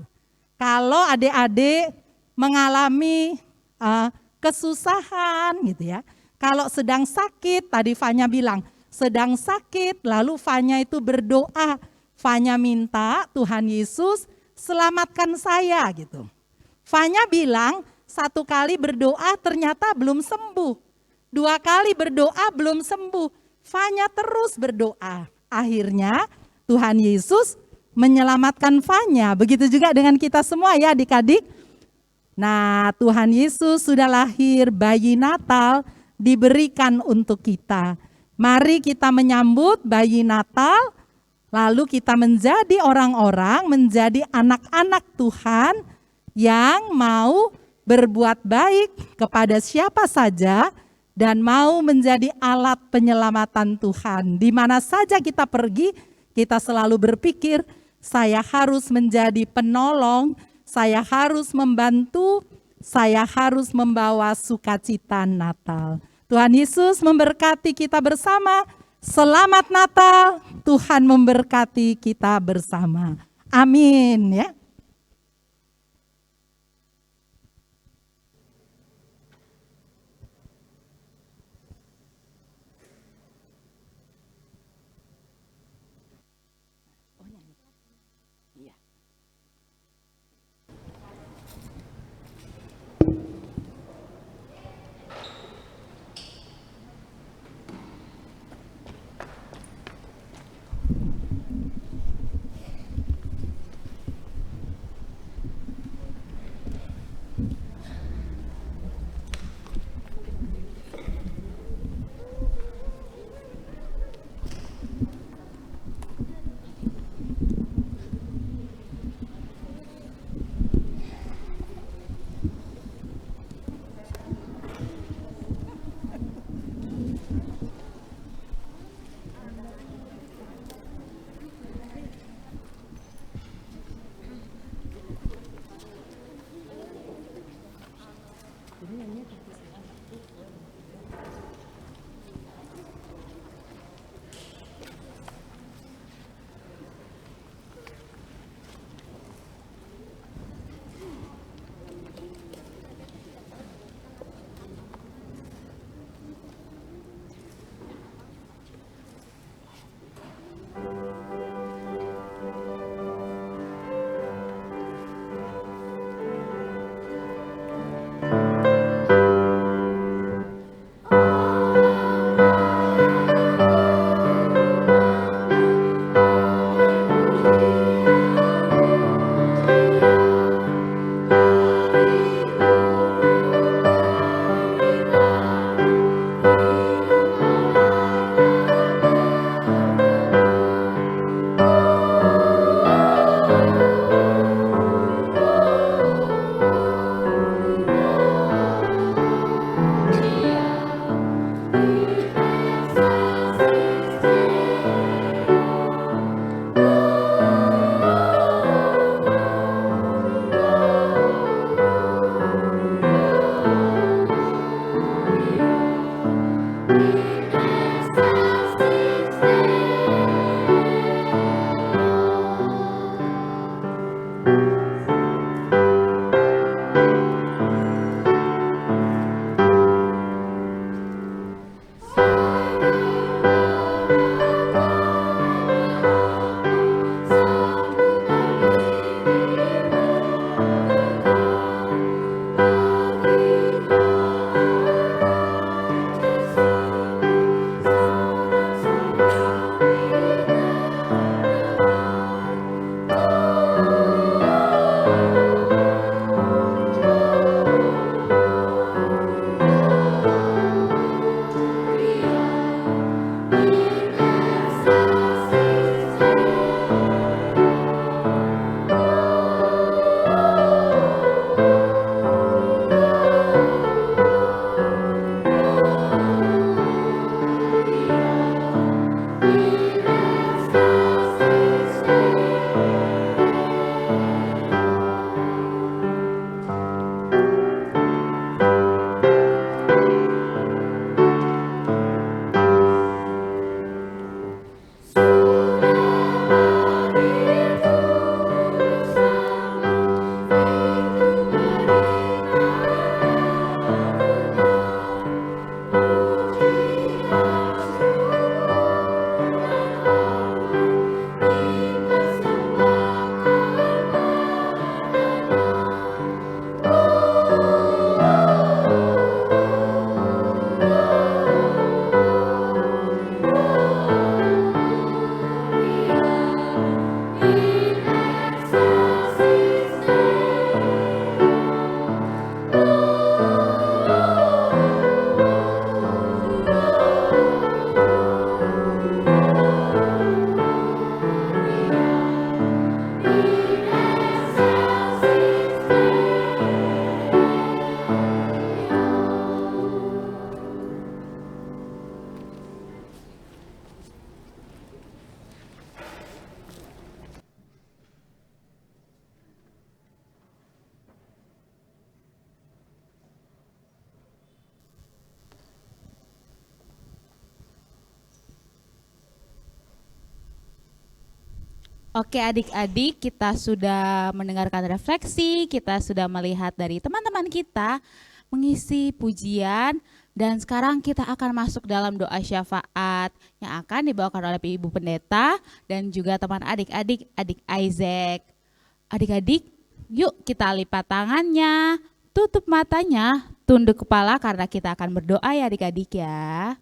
Kalau adik-adik mengalami kesusahan gitu ya, kalau sedang sakit, tadi Fanya bilang, sedang sakit, lalu Fanya itu berdoa, Fanya minta Tuhan Yesus selamatkan saya gitu. Fanya bilang, 1 kali berdoa ternyata belum sembuh, 2 kali berdoa belum sembuh, Fanya terus berdoa. Akhirnya Tuhan Yesus menyelamatkan Fanya. Begitu juga dengan kita semua ya adik-adik. Nah, Tuhan Yesus sudah lahir, bayi Natal diberikan untuk kita. Mari kita menyambut bayi Natal, lalu kita menjadi orang-orang, menjadi anak-anak Tuhan yang mau berbuat baik kepada siapa saja dan mau menjadi alat penyelamatan Tuhan. Di mana saja kita pergi, kita selalu berpikir, saya harus menjadi penolong, saya harus membantu, saya harus membawa sukacita Natal. Tuhan Yesus memberkati kita bersama. Selamat Natal, Tuhan memberkati kita bersama. Amin ya. Oke adik-adik, kita sudah mendengarkan refleksi, kita sudah melihat dari teman-teman kita mengisi pujian, dan sekarang kita akan masuk dalam doa syafaat yang akan dibawakan oleh Ibu Pendeta dan juga teman adik-adik, adik Isaac. Adik-adik, yuk kita lipat tangannya, tutup matanya, tunduk kepala karena kita akan berdoa ya adik-adik ya.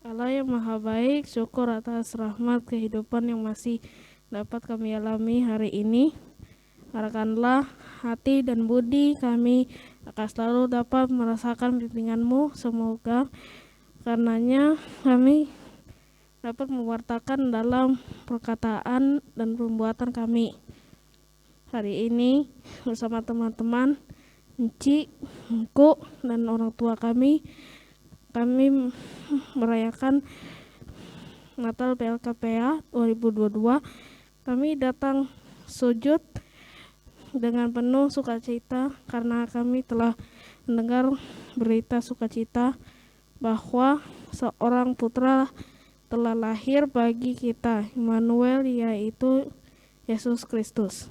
Allah yang Maha Baik, syukur atas rahmat kehidupan yang masih dapat kami alami hari ini. Arahkanlah hati dan budi kami akan selalu dapat merasakan bimbingan-Mu. Semoga karenanya kami dapat mewartakan dalam perkataan dan perbuatan kami. Hari ini bersama teman-teman, Enci, Engku, dan orang tua kami merayakan Natal PLKPA 2022. Kami datang sujud dengan penuh sukacita karena kami telah mendengar berita sukacita bahwa seorang putra telah lahir bagi kita, Immanuel, yaitu Yesus Kristus.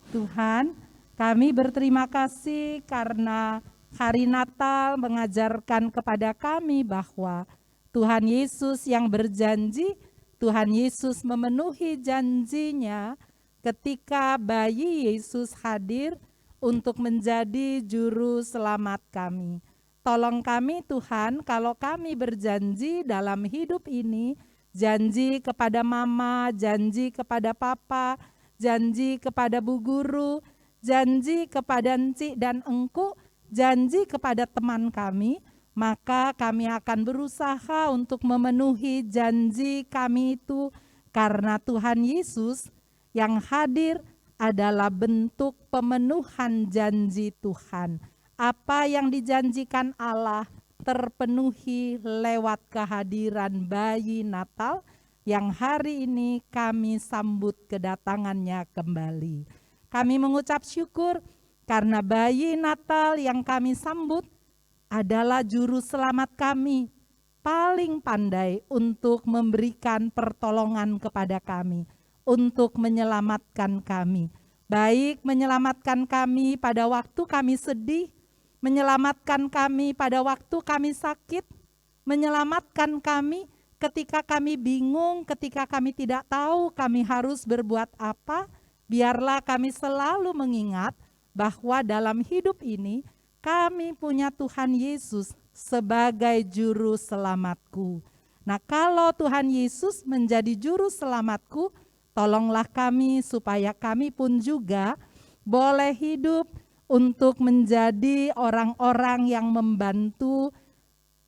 Tuhan, kami berterima kasih karena hari Natal mengajarkan kepada kami bahwa Tuhan Yesus yang berjanji, Tuhan Yesus memenuhi janjinya ketika bayi Yesus hadir untuk menjadi juru selamat kami. Tolong kami Tuhan, kalau kami berjanji dalam hidup ini, janji kepada mama, janji kepada papa, janji kepada bu guru, janji kepada Enci dan Engku, janji kepada teman kami, maka kami akan berusaha untuk memenuhi janji kami itu karena Tuhan Yesus yang hadir adalah bentuk pemenuhan janji Tuhan. Apa yang dijanjikan Allah terpenuhi lewat kehadiran bayi Natal yang hari ini kami sambut kedatangannya kembali. Kami mengucap syukur karena bayi Natal yang kami sambut adalah juru selamat kami, paling pandai untuk memberikan pertolongan kepada kami, untuk menyelamatkan kami. Baik menyelamatkan kami pada waktu kami sedih, menyelamatkan kami pada waktu kami sakit, menyelamatkan kami ketika kami bingung, ketika kami tidak tahu kami harus berbuat apa. Biarlah kami selalu mengingat bahwa dalam hidup ini kami punya Tuhan Yesus sebagai juru selamatku. Nah, kalau Tuhan Yesus menjadi juru selamatku, tolonglah kami supaya kami pun juga boleh hidup untuk menjadi orang-orang yang membantu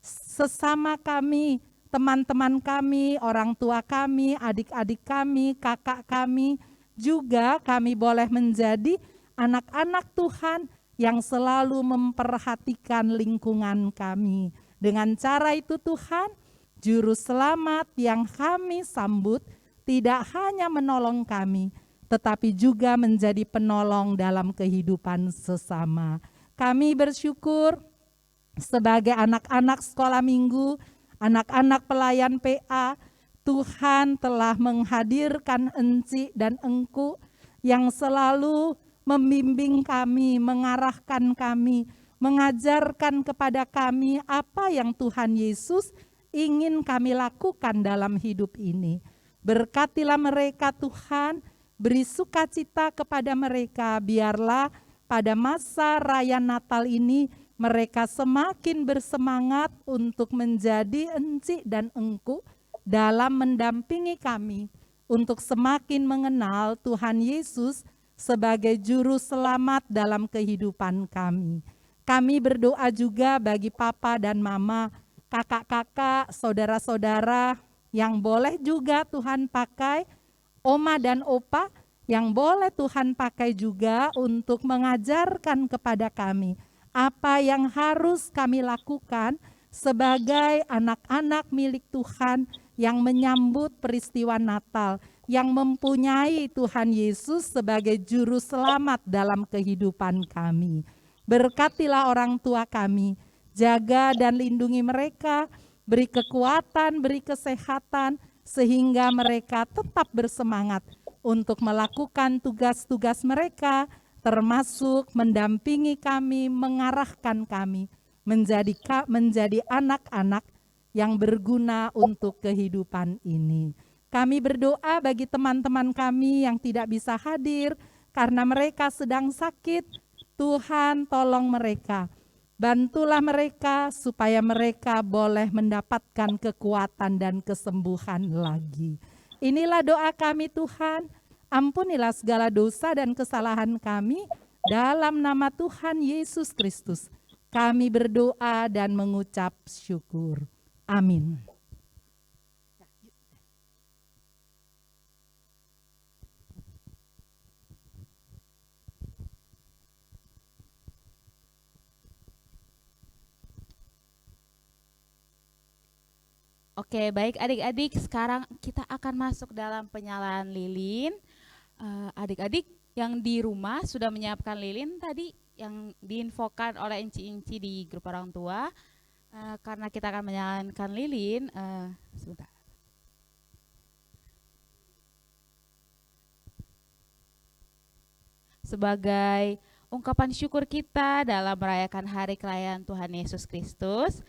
sesama kami, teman-teman kami, orang tua kami, adik-adik kami, kakak kami, juga kami boleh menjadi anak-anak Tuhan yang selalu memperhatikan lingkungan kami. Dengan cara itu Tuhan, juru selamat yang kami sambut tidak hanya menolong kami, tetapi juga menjadi penolong dalam kehidupan sesama. Kami bersyukur sebagai anak-anak sekolah minggu, anak-anak pelayan PA, Tuhan telah menghadirkan Enci dan Engku yang selalu membimbing kami, mengarahkan kami, mengajarkan kepada kami apa yang Tuhan Yesus ingin kami lakukan dalam hidup ini. Berkatilah mereka Tuhan, beri sukacita kepada mereka, biarlah pada masa raya Natal ini mereka semakin bersemangat untuk menjadi Enci dan Engku dalam mendampingi kami untuk semakin mengenal Tuhan Yesus sebagai juru selamat dalam kehidupan kami. Kami berdoa juga bagi papa dan mama, kakak-kakak, saudara-saudara yang boleh juga Tuhan pakai, oma dan opa yang boleh Tuhan pakai juga untuk mengajarkan kepada kami apa yang harus kami lakukan sebagai anak-anak milik Tuhan yang menyambut peristiwa Natal, yang mempunyai Tuhan Yesus sebagai juru selamat dalam kehidupan kami. Berkatilah orang tua kami, jaga dan lindungi mereka, beri kekuatan, beri kesehatan, sehingga mereka tetap bersemangat untuk melakukan tugas-tugas mereka, termasuk mendampingi kami, mengarahkan kami, menjadi anak-anak yang berguna untuk kehidupan ini. Kami berdoa bagi teman-teman kami yang tidak bisa hadir karena mereka sedang sakit. Tuhan, tolong mereka. Bantulah mereka supaya mereka boleh mendapatkan kekuatan dan kesembuhan lagi. Inilah doa kami Tuhan. Ampunilah segala dosa dan kesalahan kami dalam nama Tuhan Yesus Kristus. Kami berdoa dan mengucap syukur. Amin. Oke, baik adik-adik, sekarang kita akan masuk dalam penyalaan lilin. Adik-adik yang di rumah sudah menyiapkan lilin tadi yang diinfokan oleh Inci-Inci di grup orang tua. Karena kita akan menyalakan lilin, sebentar. Sebagai ungkapan syukur kita dalam merayakan hari kelahiran Tuhan Yesus Kristus,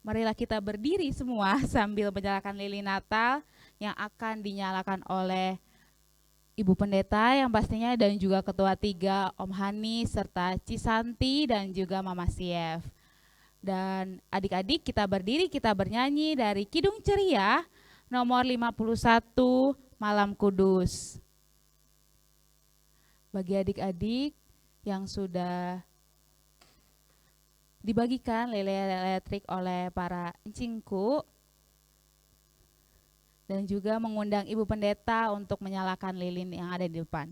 marilah kita berdiri semua sambil menyalakan lilin Natal yang akan dinyalakan oleh Ibu Pendeta yang pastinya dan juga Ketua 3 Om Hani serta Cisanti dan juga Mama Sief. Dan adik-adik kita berdiri, kita bernyanyi dari Kidung Ceria nomor 51 Malam Kudus. Bagi adik-adik yang sudah dibagikan lilin elektrik oleh para encingku dan juga mengundang Ibu Pendeta untuk menyalakan lilin yang ada di depan.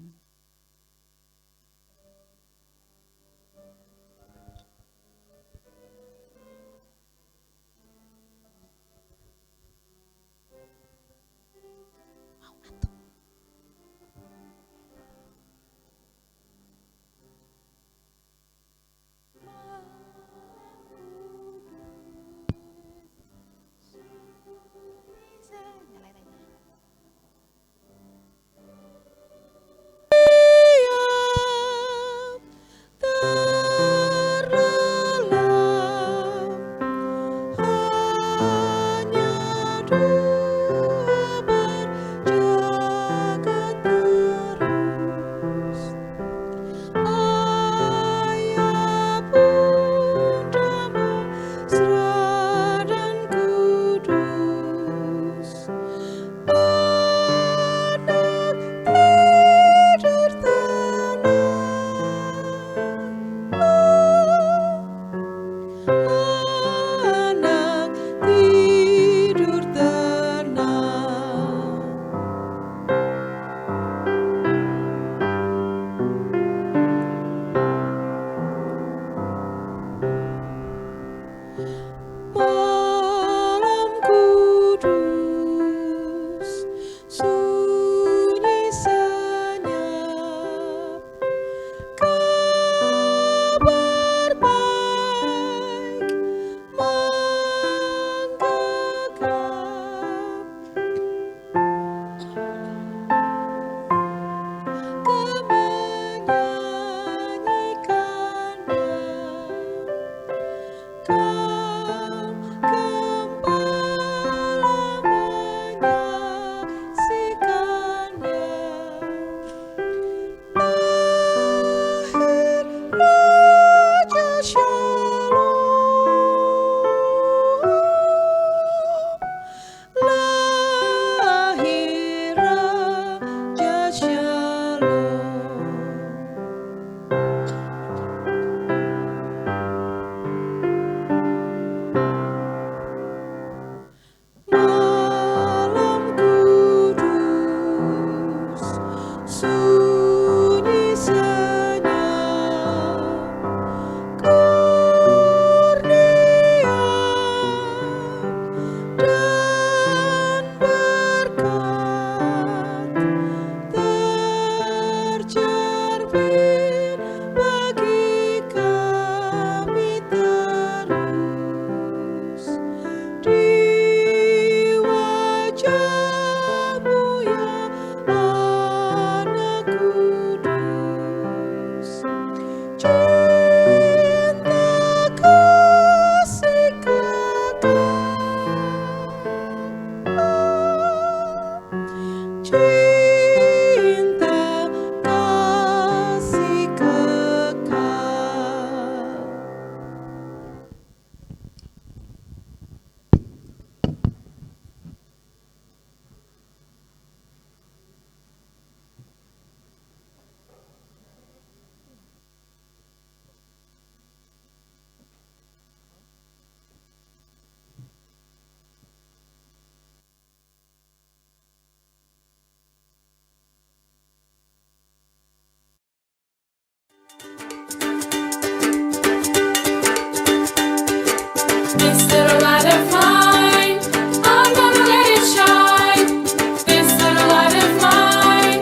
This little light of mine, I'm gonna let it shine. This little light of mine,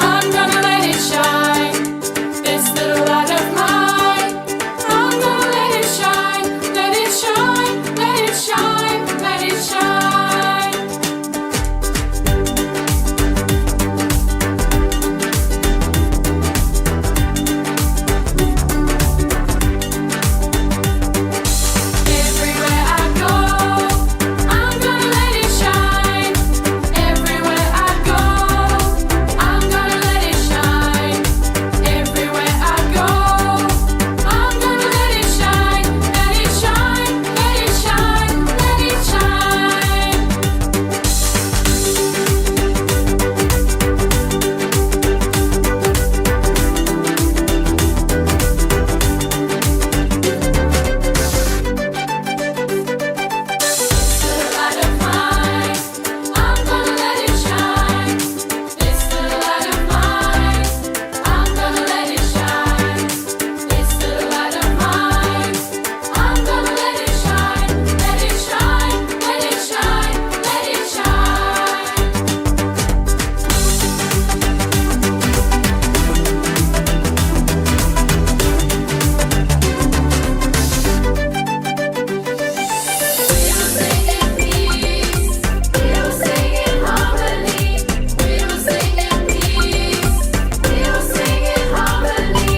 I'm gonna let it shine. This little light of mine, I'm gonna let it shine. Let it shine, let it shine, let it shine. Everywhere I go, I'm gonna let it shine. Everywhere I go, I'm gonna let it shine. Everywhere I go, I'm gonna let it shine. Let it shine, let it shine, let it shine. This little light of mine, I'm gonna let it shine. This little light of mine, I'm gonna let it shine. This little light of mine, I'm gonna let it shine. Let it shine, let it shine, let it shine. We'll sing in peace. We'll sing in harmony. We'll sing in peace. We'll sing in harmony.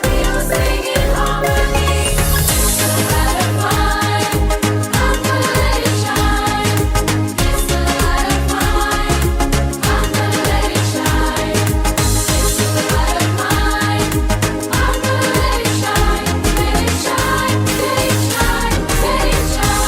We'll sing in harmony. This little light of mine, I'm gonna let it shine. This little light of mine, I'm gonna let it shine. This little light of mine, I'm gonna let it shine. Let it shine, let it shine, let it shine.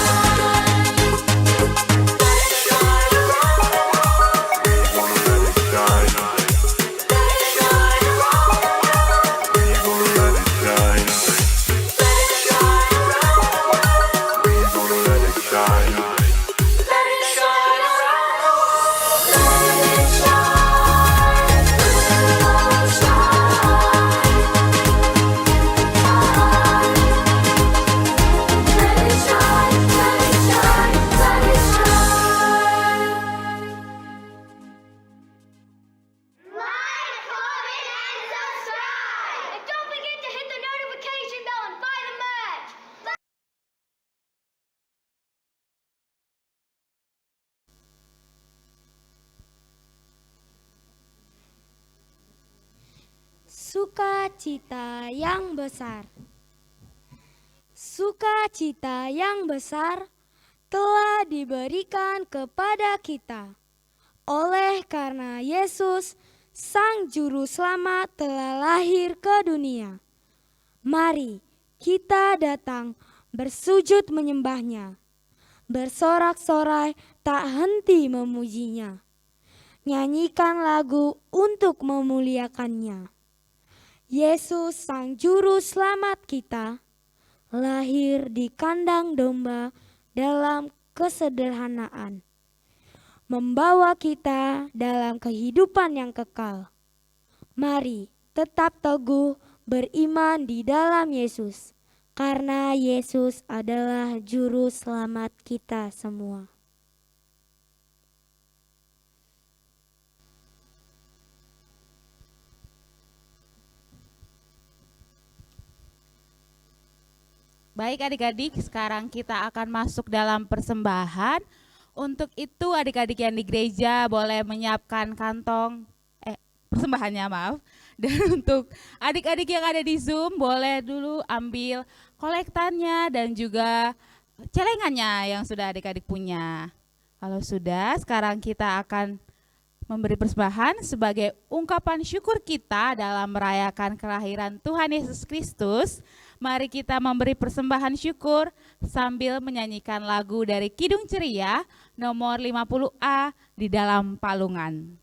Like, comment, and subscribe! And don't forget to hit the notification bell and buy the merch! Sukacita yang besar. Sukacita yang besar telah diberikan kepada kita oleh karena Yesus, Sang Juru Selamat, telah lahir ke dunia. Mari kita datang bersujud menyembahnya, bersorak-sorai tak henti memujinya. Nyanyikan lagu untuk memuliakannya. Yesus Sang Juru Selamat kita lahir di kandang domba dalam kesederhanaan, membawa kita dalam kehidupan yang kekal. Mari tetap teguh beriman di dalam Yesus, karena Yesus adalah Juru Selamat kita semua. Baik adik-adik, sekarang kita akan masuk dalam persembahan. Untuk itu adik-adik yang di gereja boleh menyiapkan kantong persembahannya, maaf. Dan untuk adik-adik yang ada di Zoom boleh dulu ambil kolektannya dan juga celengannya yang sudah adik-adik punya. Kalau sudah, sekarang kita akan memberi persembahan sebagai ungkapan syukur kita dalam merayakan kelahiran Tuhan Yesus Kristus. Mari kita memberi persembahan syukur sambil menyanyikan lagu dari Kidung Ceria nomor 50A, Di Dalam Palungan.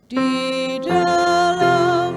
Di dalam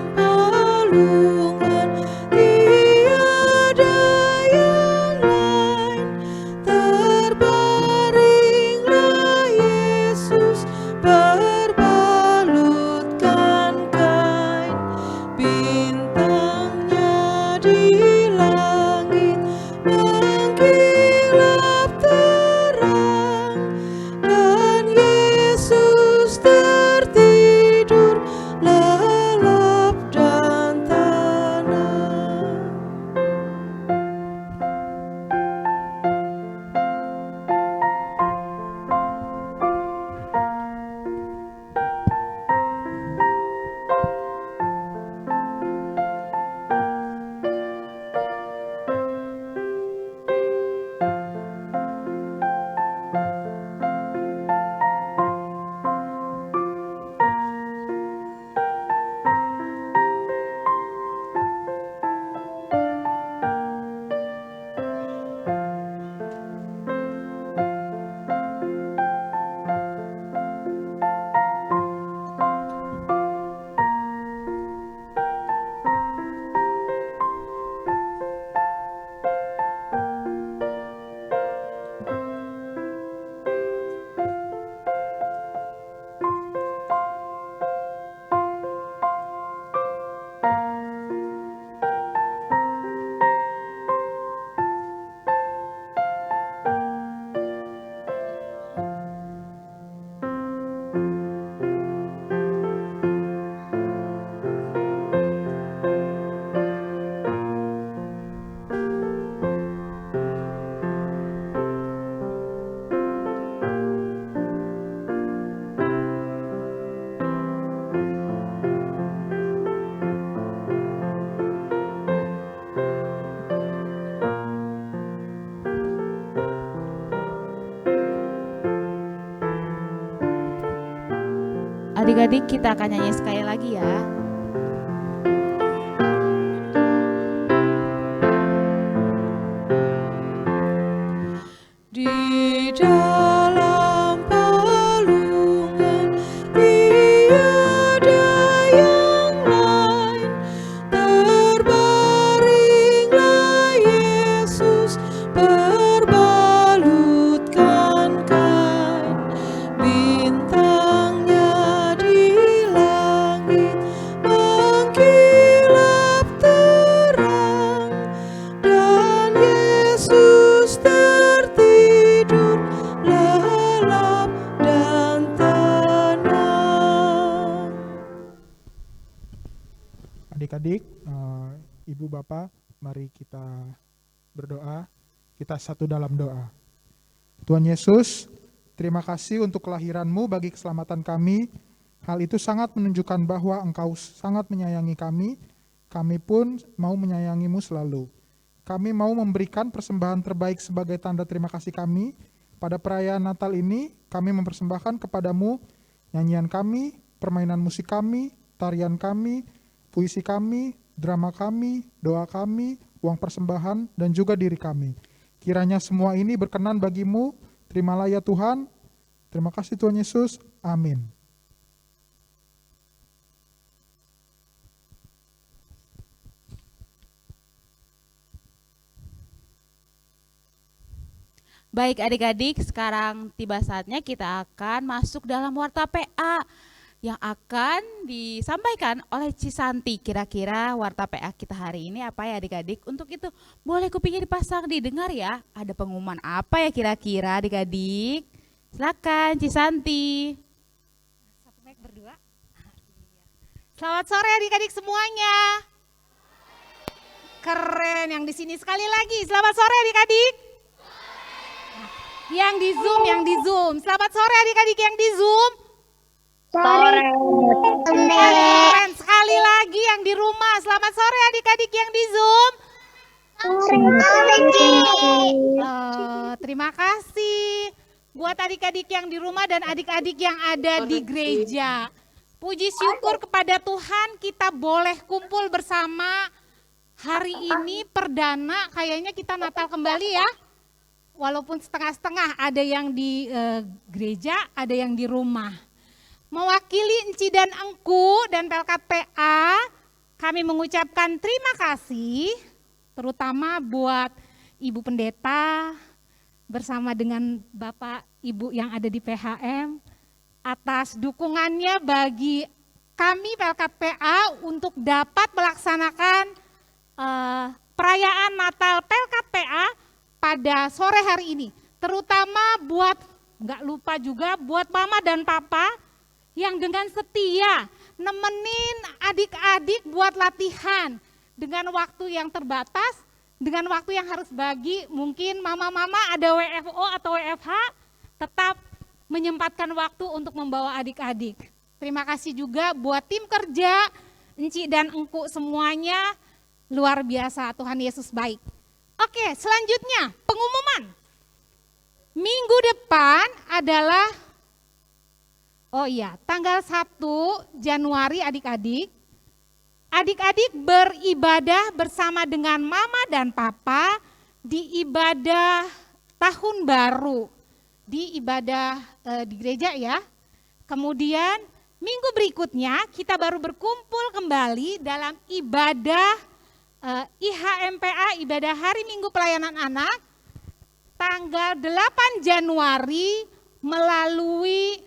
Adik-adik kita akan nyanyi sekali lagi ya. Di dalam palungan tiada yang lain, terbaringlah Yesus berbalutkan kain, bintangnya di langit mengkilap terang, dan Yesus tertidur lelap dan tenang. Adik-adik, ibu bapak, mari kita berdoa. Kita satu dalam doa. Tuhan Yesus, terima kasih untuk kelahiran-Mu bagi keselamatan kami. Hal itu sangat menunjukkan bahwa Engkau sangat menyayangi kami. Kami pun mau menyayangi-Mu selalu. Kami mau memberikan persembahan terbaik sebagai tanda terima kasih kami. Pada perayaan Natal ini, kami mempersembahkan kepadamu nyanyian kami, permainan musik kami, tarian kami, puisi kami, drama kami, doa kami, uang persembahan, dan juga diri kami. Kiranya semua ini berkenan bagimu. Terimalah ya Tuhan. Terima kasih Tuhan Yesus. Amin. Baik adik-adik, sekarang tiba saatnya kita akan masuk dalam warta PA yang akan disampaikan oleh Cisanti. Kira-kira warta PA kita hari ini apa ya adik-adik? Untuk itu boleh kupingnya dipasang didengar ya. Ada pengumuman apa ya kira-kira adik-adik? Silakan Cisanti. Berdua. Selamat sore adik-adik semuanya. Keren, yang di sini sekali lagi. Selamat sore adik-adik. Yang di Zoom. Selamat sore adik-adik yang di Zoom. Sore. Keren sekali lagi yang di rumah. Selamat sore adik-adik yang di Zoom. Terima kasih buat adik-adik yang di rumah dan adik-adik yang ada di gereja. Puji syukur kepada Tuhan kita boleh kumpul bersama hari ini perdana, kayaknya kita Natal kembali ya. Walaupun setengah-setengah, ada yang di gereja, ada yang di rumah. Mewakili Enci dan Engku dan Pelkat PA, kami mengucapkan terima kasih terutama buat Ibu Pendeta bersama dengan Bapak Ibu yang ada di PHM atas dukungannya bagi kami Pelkat PA untuk dapat melaksanakan perayaan Natal Pelkat PA pada sore hari ini. Terutama buat, nggak lupa juga buat mama dan papa yang dengan setia nemenin adik-adik buat latihan dengan waktu yang terbatas, dengan waktu yang harus bagi, mungkin mama-mama ada WFO atau WFH, tetap menyempatkan waktu untuk membawa adik-adik. Terima kasih juga buat tim kerja, Enci dan Engku semuanya, luar biasa, Tuhan Yesus baik. Oke, selanjutnya pengumuman. Minggu depan adalah, tanggal 1 Januari adik-adik. Adik-adik beribadah bersama dengan mama dan papa di ibadah tahun baru. Di ibadah di gereja ya. Kemudian minggu berikutnya kita baru berkumpul kembali dalam ibadah IHMPA, ibadah hari Minggu Pelayanan Anak, tanggal 8 Januari melalui,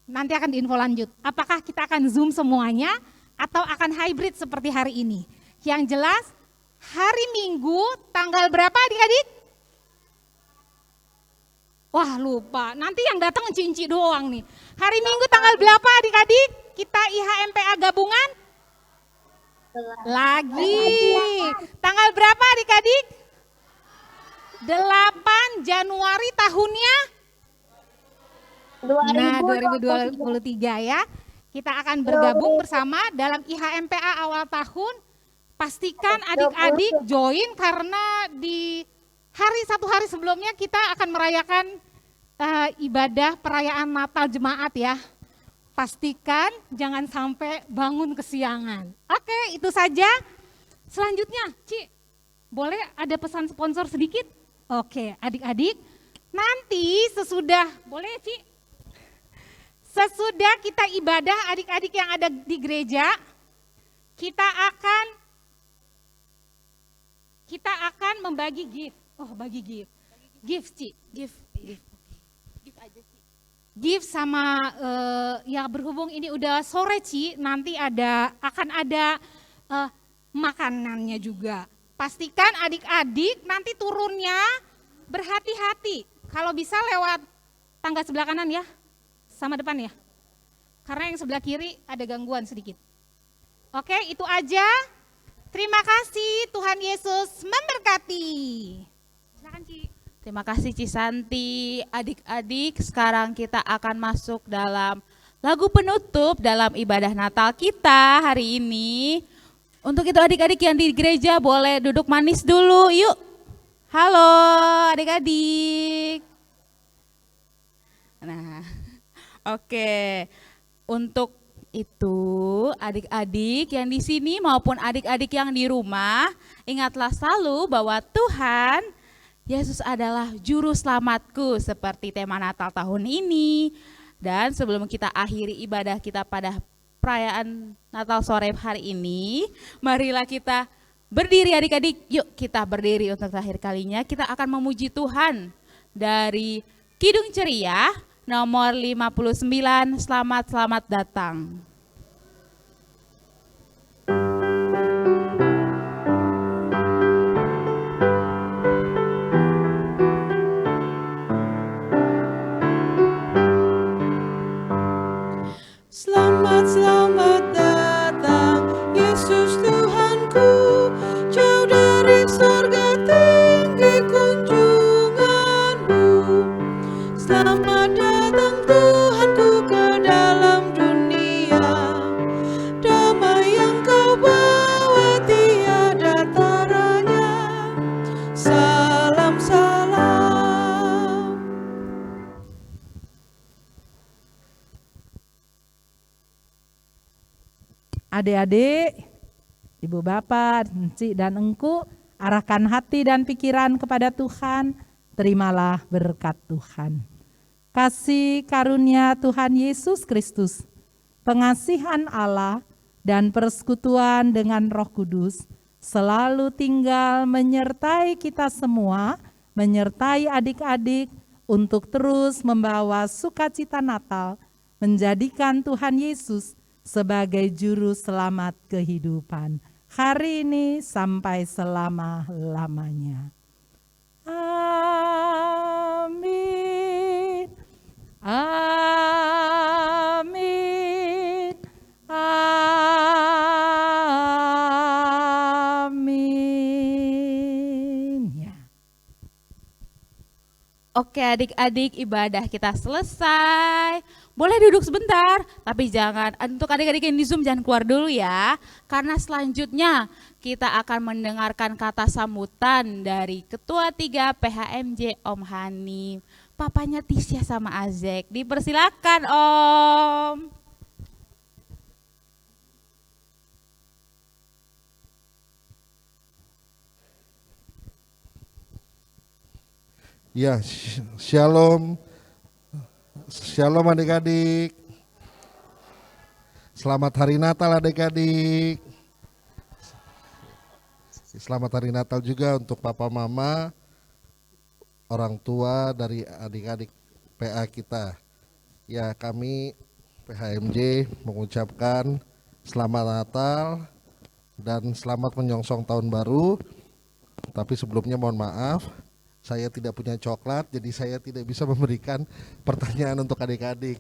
nanti akan diinfo lanjut, apakah kita akan Zoom semuanya atau akan hybrid seperti hari ini. Yang jelas hari Minggu tanggal berapa adik-adik? Wah lupa, nanti yang datang Enci-enci doang nih. Hari Minggu tanggal berapa adik-adik? Kita IHMPA gabungan? Lagi. Tanggal berapa adik-adik? 8 Januari tahunnya? 2023 ya. Kita akan bergabung bersama dalam IHMPA awal tahun. Pastikan adik-adik join karena di satu hari sebelumnya kita akan merayakan ibadah perayaan Natal jemaat ya. Pastikan jangan sampai bangun kesiangan. Oke, itu saja. Selanjutnya, Ci, boleh ada pesan sponsor sedikit? Oke, adik-adik, nanti sesudah, boleh ya, Ci? Sesudah kita ibadah, adik-adik yang ada di gereja, kita akan membagi gift. Oh, bagi gift. Gift, Ci. Gift sama ya berhubung ini udah sore, Ci, nanti akan ada makanannya juga. Pastikan adik-adik nanti turunnya berhati-hati. Kalau bisa lewat tangga sebelah kanan ya, sama depan ya. Karena yang sebelah kiri ada gangguan sedikit. Oke, itu aja. Terima kasih, Tuhan Yesus memberkati. Silakan, Ci. Terima kasih Cisanti. Adik-adik, sekarang kita akan masuk dalam lagu penutup dalam ibadah Natal kita hari ini. Untuk itu adik-adik yang di gereja boleh duduk manis dulu, yuk. Halo adik-adik. Nah, oke. Untuk itu adik-adik yang di sini maupun adik-adik yang di rumah, ingatlah selalu bahwa Tuhan Yesus adalah juru selamatku seperti tema Natal tahun ini. Dan sebelum kita akhiri ibadah kita pada perayaan Natal sore hari ini, marilah kita berdiri adik-adik. Yuk kita berdiri untuk terakhir kalinya. Kita akan memuji Tuhan dari Kidung Ceria nomor 59, Selamat Datang. Selamat datang Yesus Tuhanku, jauh dari sorga tinggi kunjunganmu. Selamat datang Tuhanku ke dalam dunia, damai yang kau bawa tiada taranya. Salam salam. Adik-adik, ibu bapak, encik dan engku, arahkan hati dan pikiran kepada Tuhan, terimalah berkat Tuhan. Kasih karunia Tuhan Yesus Kristus, pengasihan Allah dan persekutuan dengan Roh Kudus selalu tinggal menyertai kita semua, menyertai adik-adik untuk terus membawa sukacita Natal, menjadikan Tuhan Yesus sebagai juru selamat kehidupan hari ini sampai selama-lamanya. Amin. Amin. Amin. Ya. Oke adik-adik, ibadah kita selesai. Boleh duduk sebentar, tapi jangan, untuk adik-adik yang di Zoom jangan keluar dulu ya. Karena selanjutnya kita akan mendengarkan kata sambutan dari Ketua 3 PHMJ Om Hani, papanya Tisya sama Azek. Dipersilakan Om. Ya, shalom. Shalom adik-adik. Selamat hari Natal adik-adik. Selamat hari Natal juga untuk papa mama, orang tua dari adik-adik PA kita. Ya, kami PHMJ mengucapkan selamat Natal dan selamat menyongsong tahun baru. Tapi sebelumnya mohon maaf, saya tidak punya coklat, jadi saya tidak bisa memberikan pertanyaan untuk adik-adik.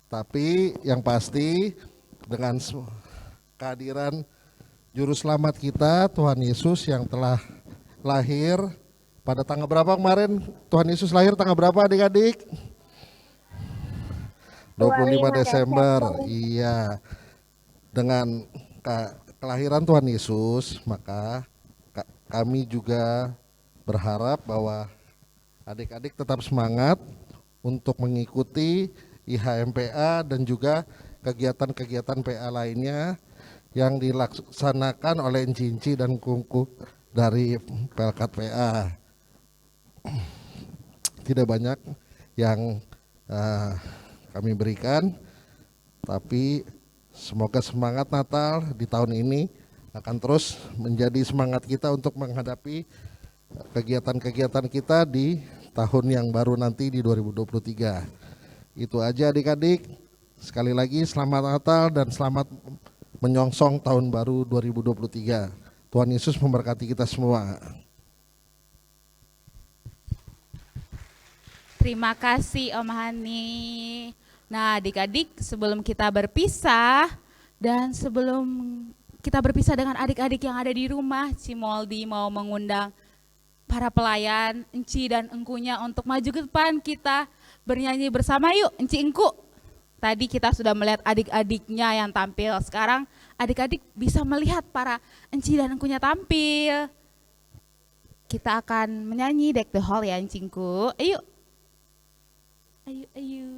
Tapi yang pasti dengan kehadiran Juru Selamat kita, Tuhan Yesus yang telah lahir pada tanggal berapa kemarin? Tuhan Yesus lahir tanggal berapa adik-adik? 25 Desember. Iya. Dengan kelahiran Tuhan Yesus, maka kami juga berharap bahwa Adik-adik tetap semangat untuk mengikuti IHMPA dan juga kegiatan-kegiatan PA lainnya yang dilaksanakan oleh Inci dan Kungku dari Pelkat PA. Tidak banyak yang kami berikan, tapi semoga semangat Natal di tahun ini akan terus menjadi semangat kita untuk menghadapi kegiatan-kegiatan kita di tahun yang baru nanti di 2023. Itu aja adik-adik. Sekali lagi selamat Natal dan selamat menyongsong tahun baru 2023. Tuhan Yesus memberkati kita semua. Terima kasih Om Hani. Nah adik-adik, sebelum kita berpisah dan sebelum kita berpisah dengan adik-adik yang ada di rumah, Cimoldi mau mengundang para pelayan, Enci dan Engkunya untuk maju ke depan, kita bernyanyi bersama yuk. Enci, Engku. Tadi kita sudah melihat adik-adiknya yang tampil, sekarang adik-adik bisa melihat para Enci dan Engkunya tampil. Kita akan menyanyi Deck the Hall ya Encingku, ayo. Ayo, ayo.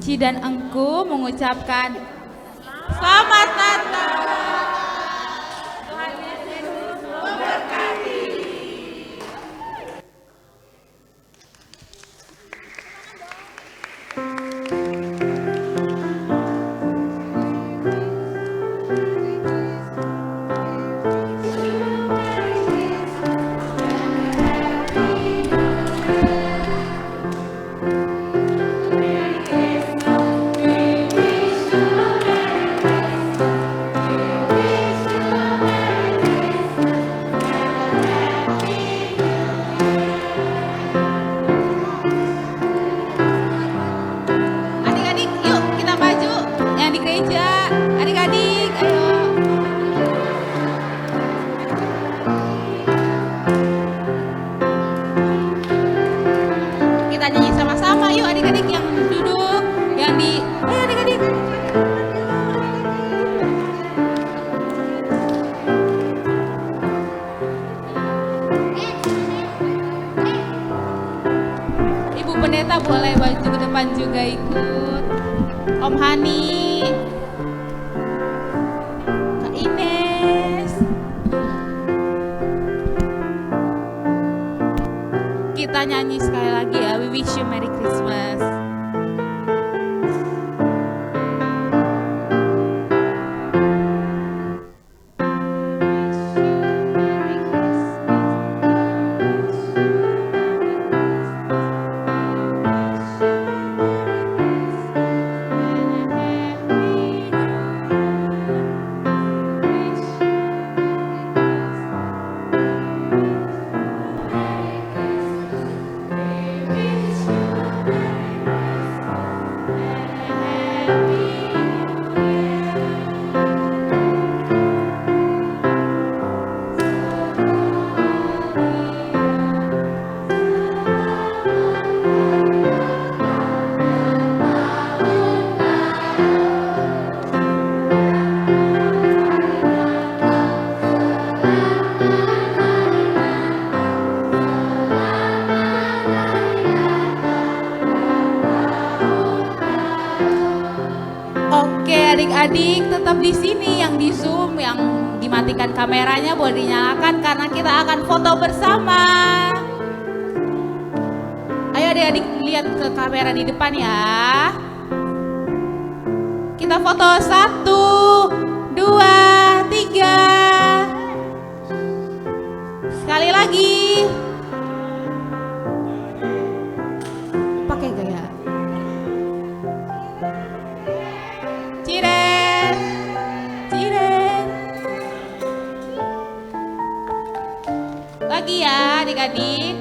Enci dan Engku mengucapkan Selamat Natal. Tuhan Yesus memberkati. pendeta boleh maju ke depan juga ikut. Om Hani, Kak Ines. Kita nyanyi sekali lagi ya. We wish you Merry Christmas. Oke adik-adik tetap di sini, yang di Zoom, yang dimatikan kameranya boleh dinyalakan karena kita akan foto bersama. Ayo adik-adik lihat ke kamera di depan ya. Kita foto 1, 2, 3. Sekali lagi. Pakai gaya. Ciren, ciren. Lagi ya adik-adik.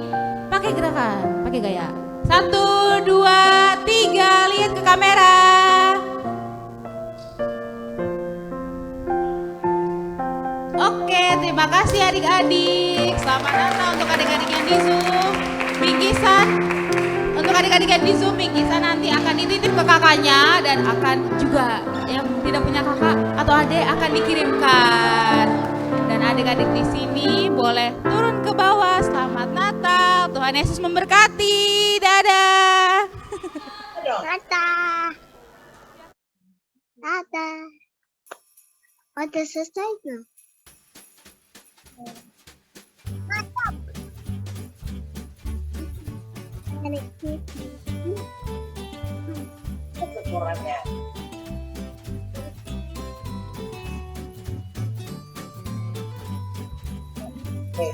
Pakai gerakan, pakai gaya. 1, 2, 3, lihat ke kamera. Oke, terima kasih adik-adik. Selamat Natal untuk adik-adik yang di Zoom. Bingkisan untuk adik-adik yang di Zoom, bingkisan nanti akan dititip ke kakaknya dan akan juga yang tidak punya kakak atau adik akan dikirimkan. Dan adik-adik di sini boleh turun ke bawah. Selamat Natal. Tuhan Yesus memberkati. Dadah. Dadah. Dadah. Udah selesai belum? Mantap. Ukurannya. Oke.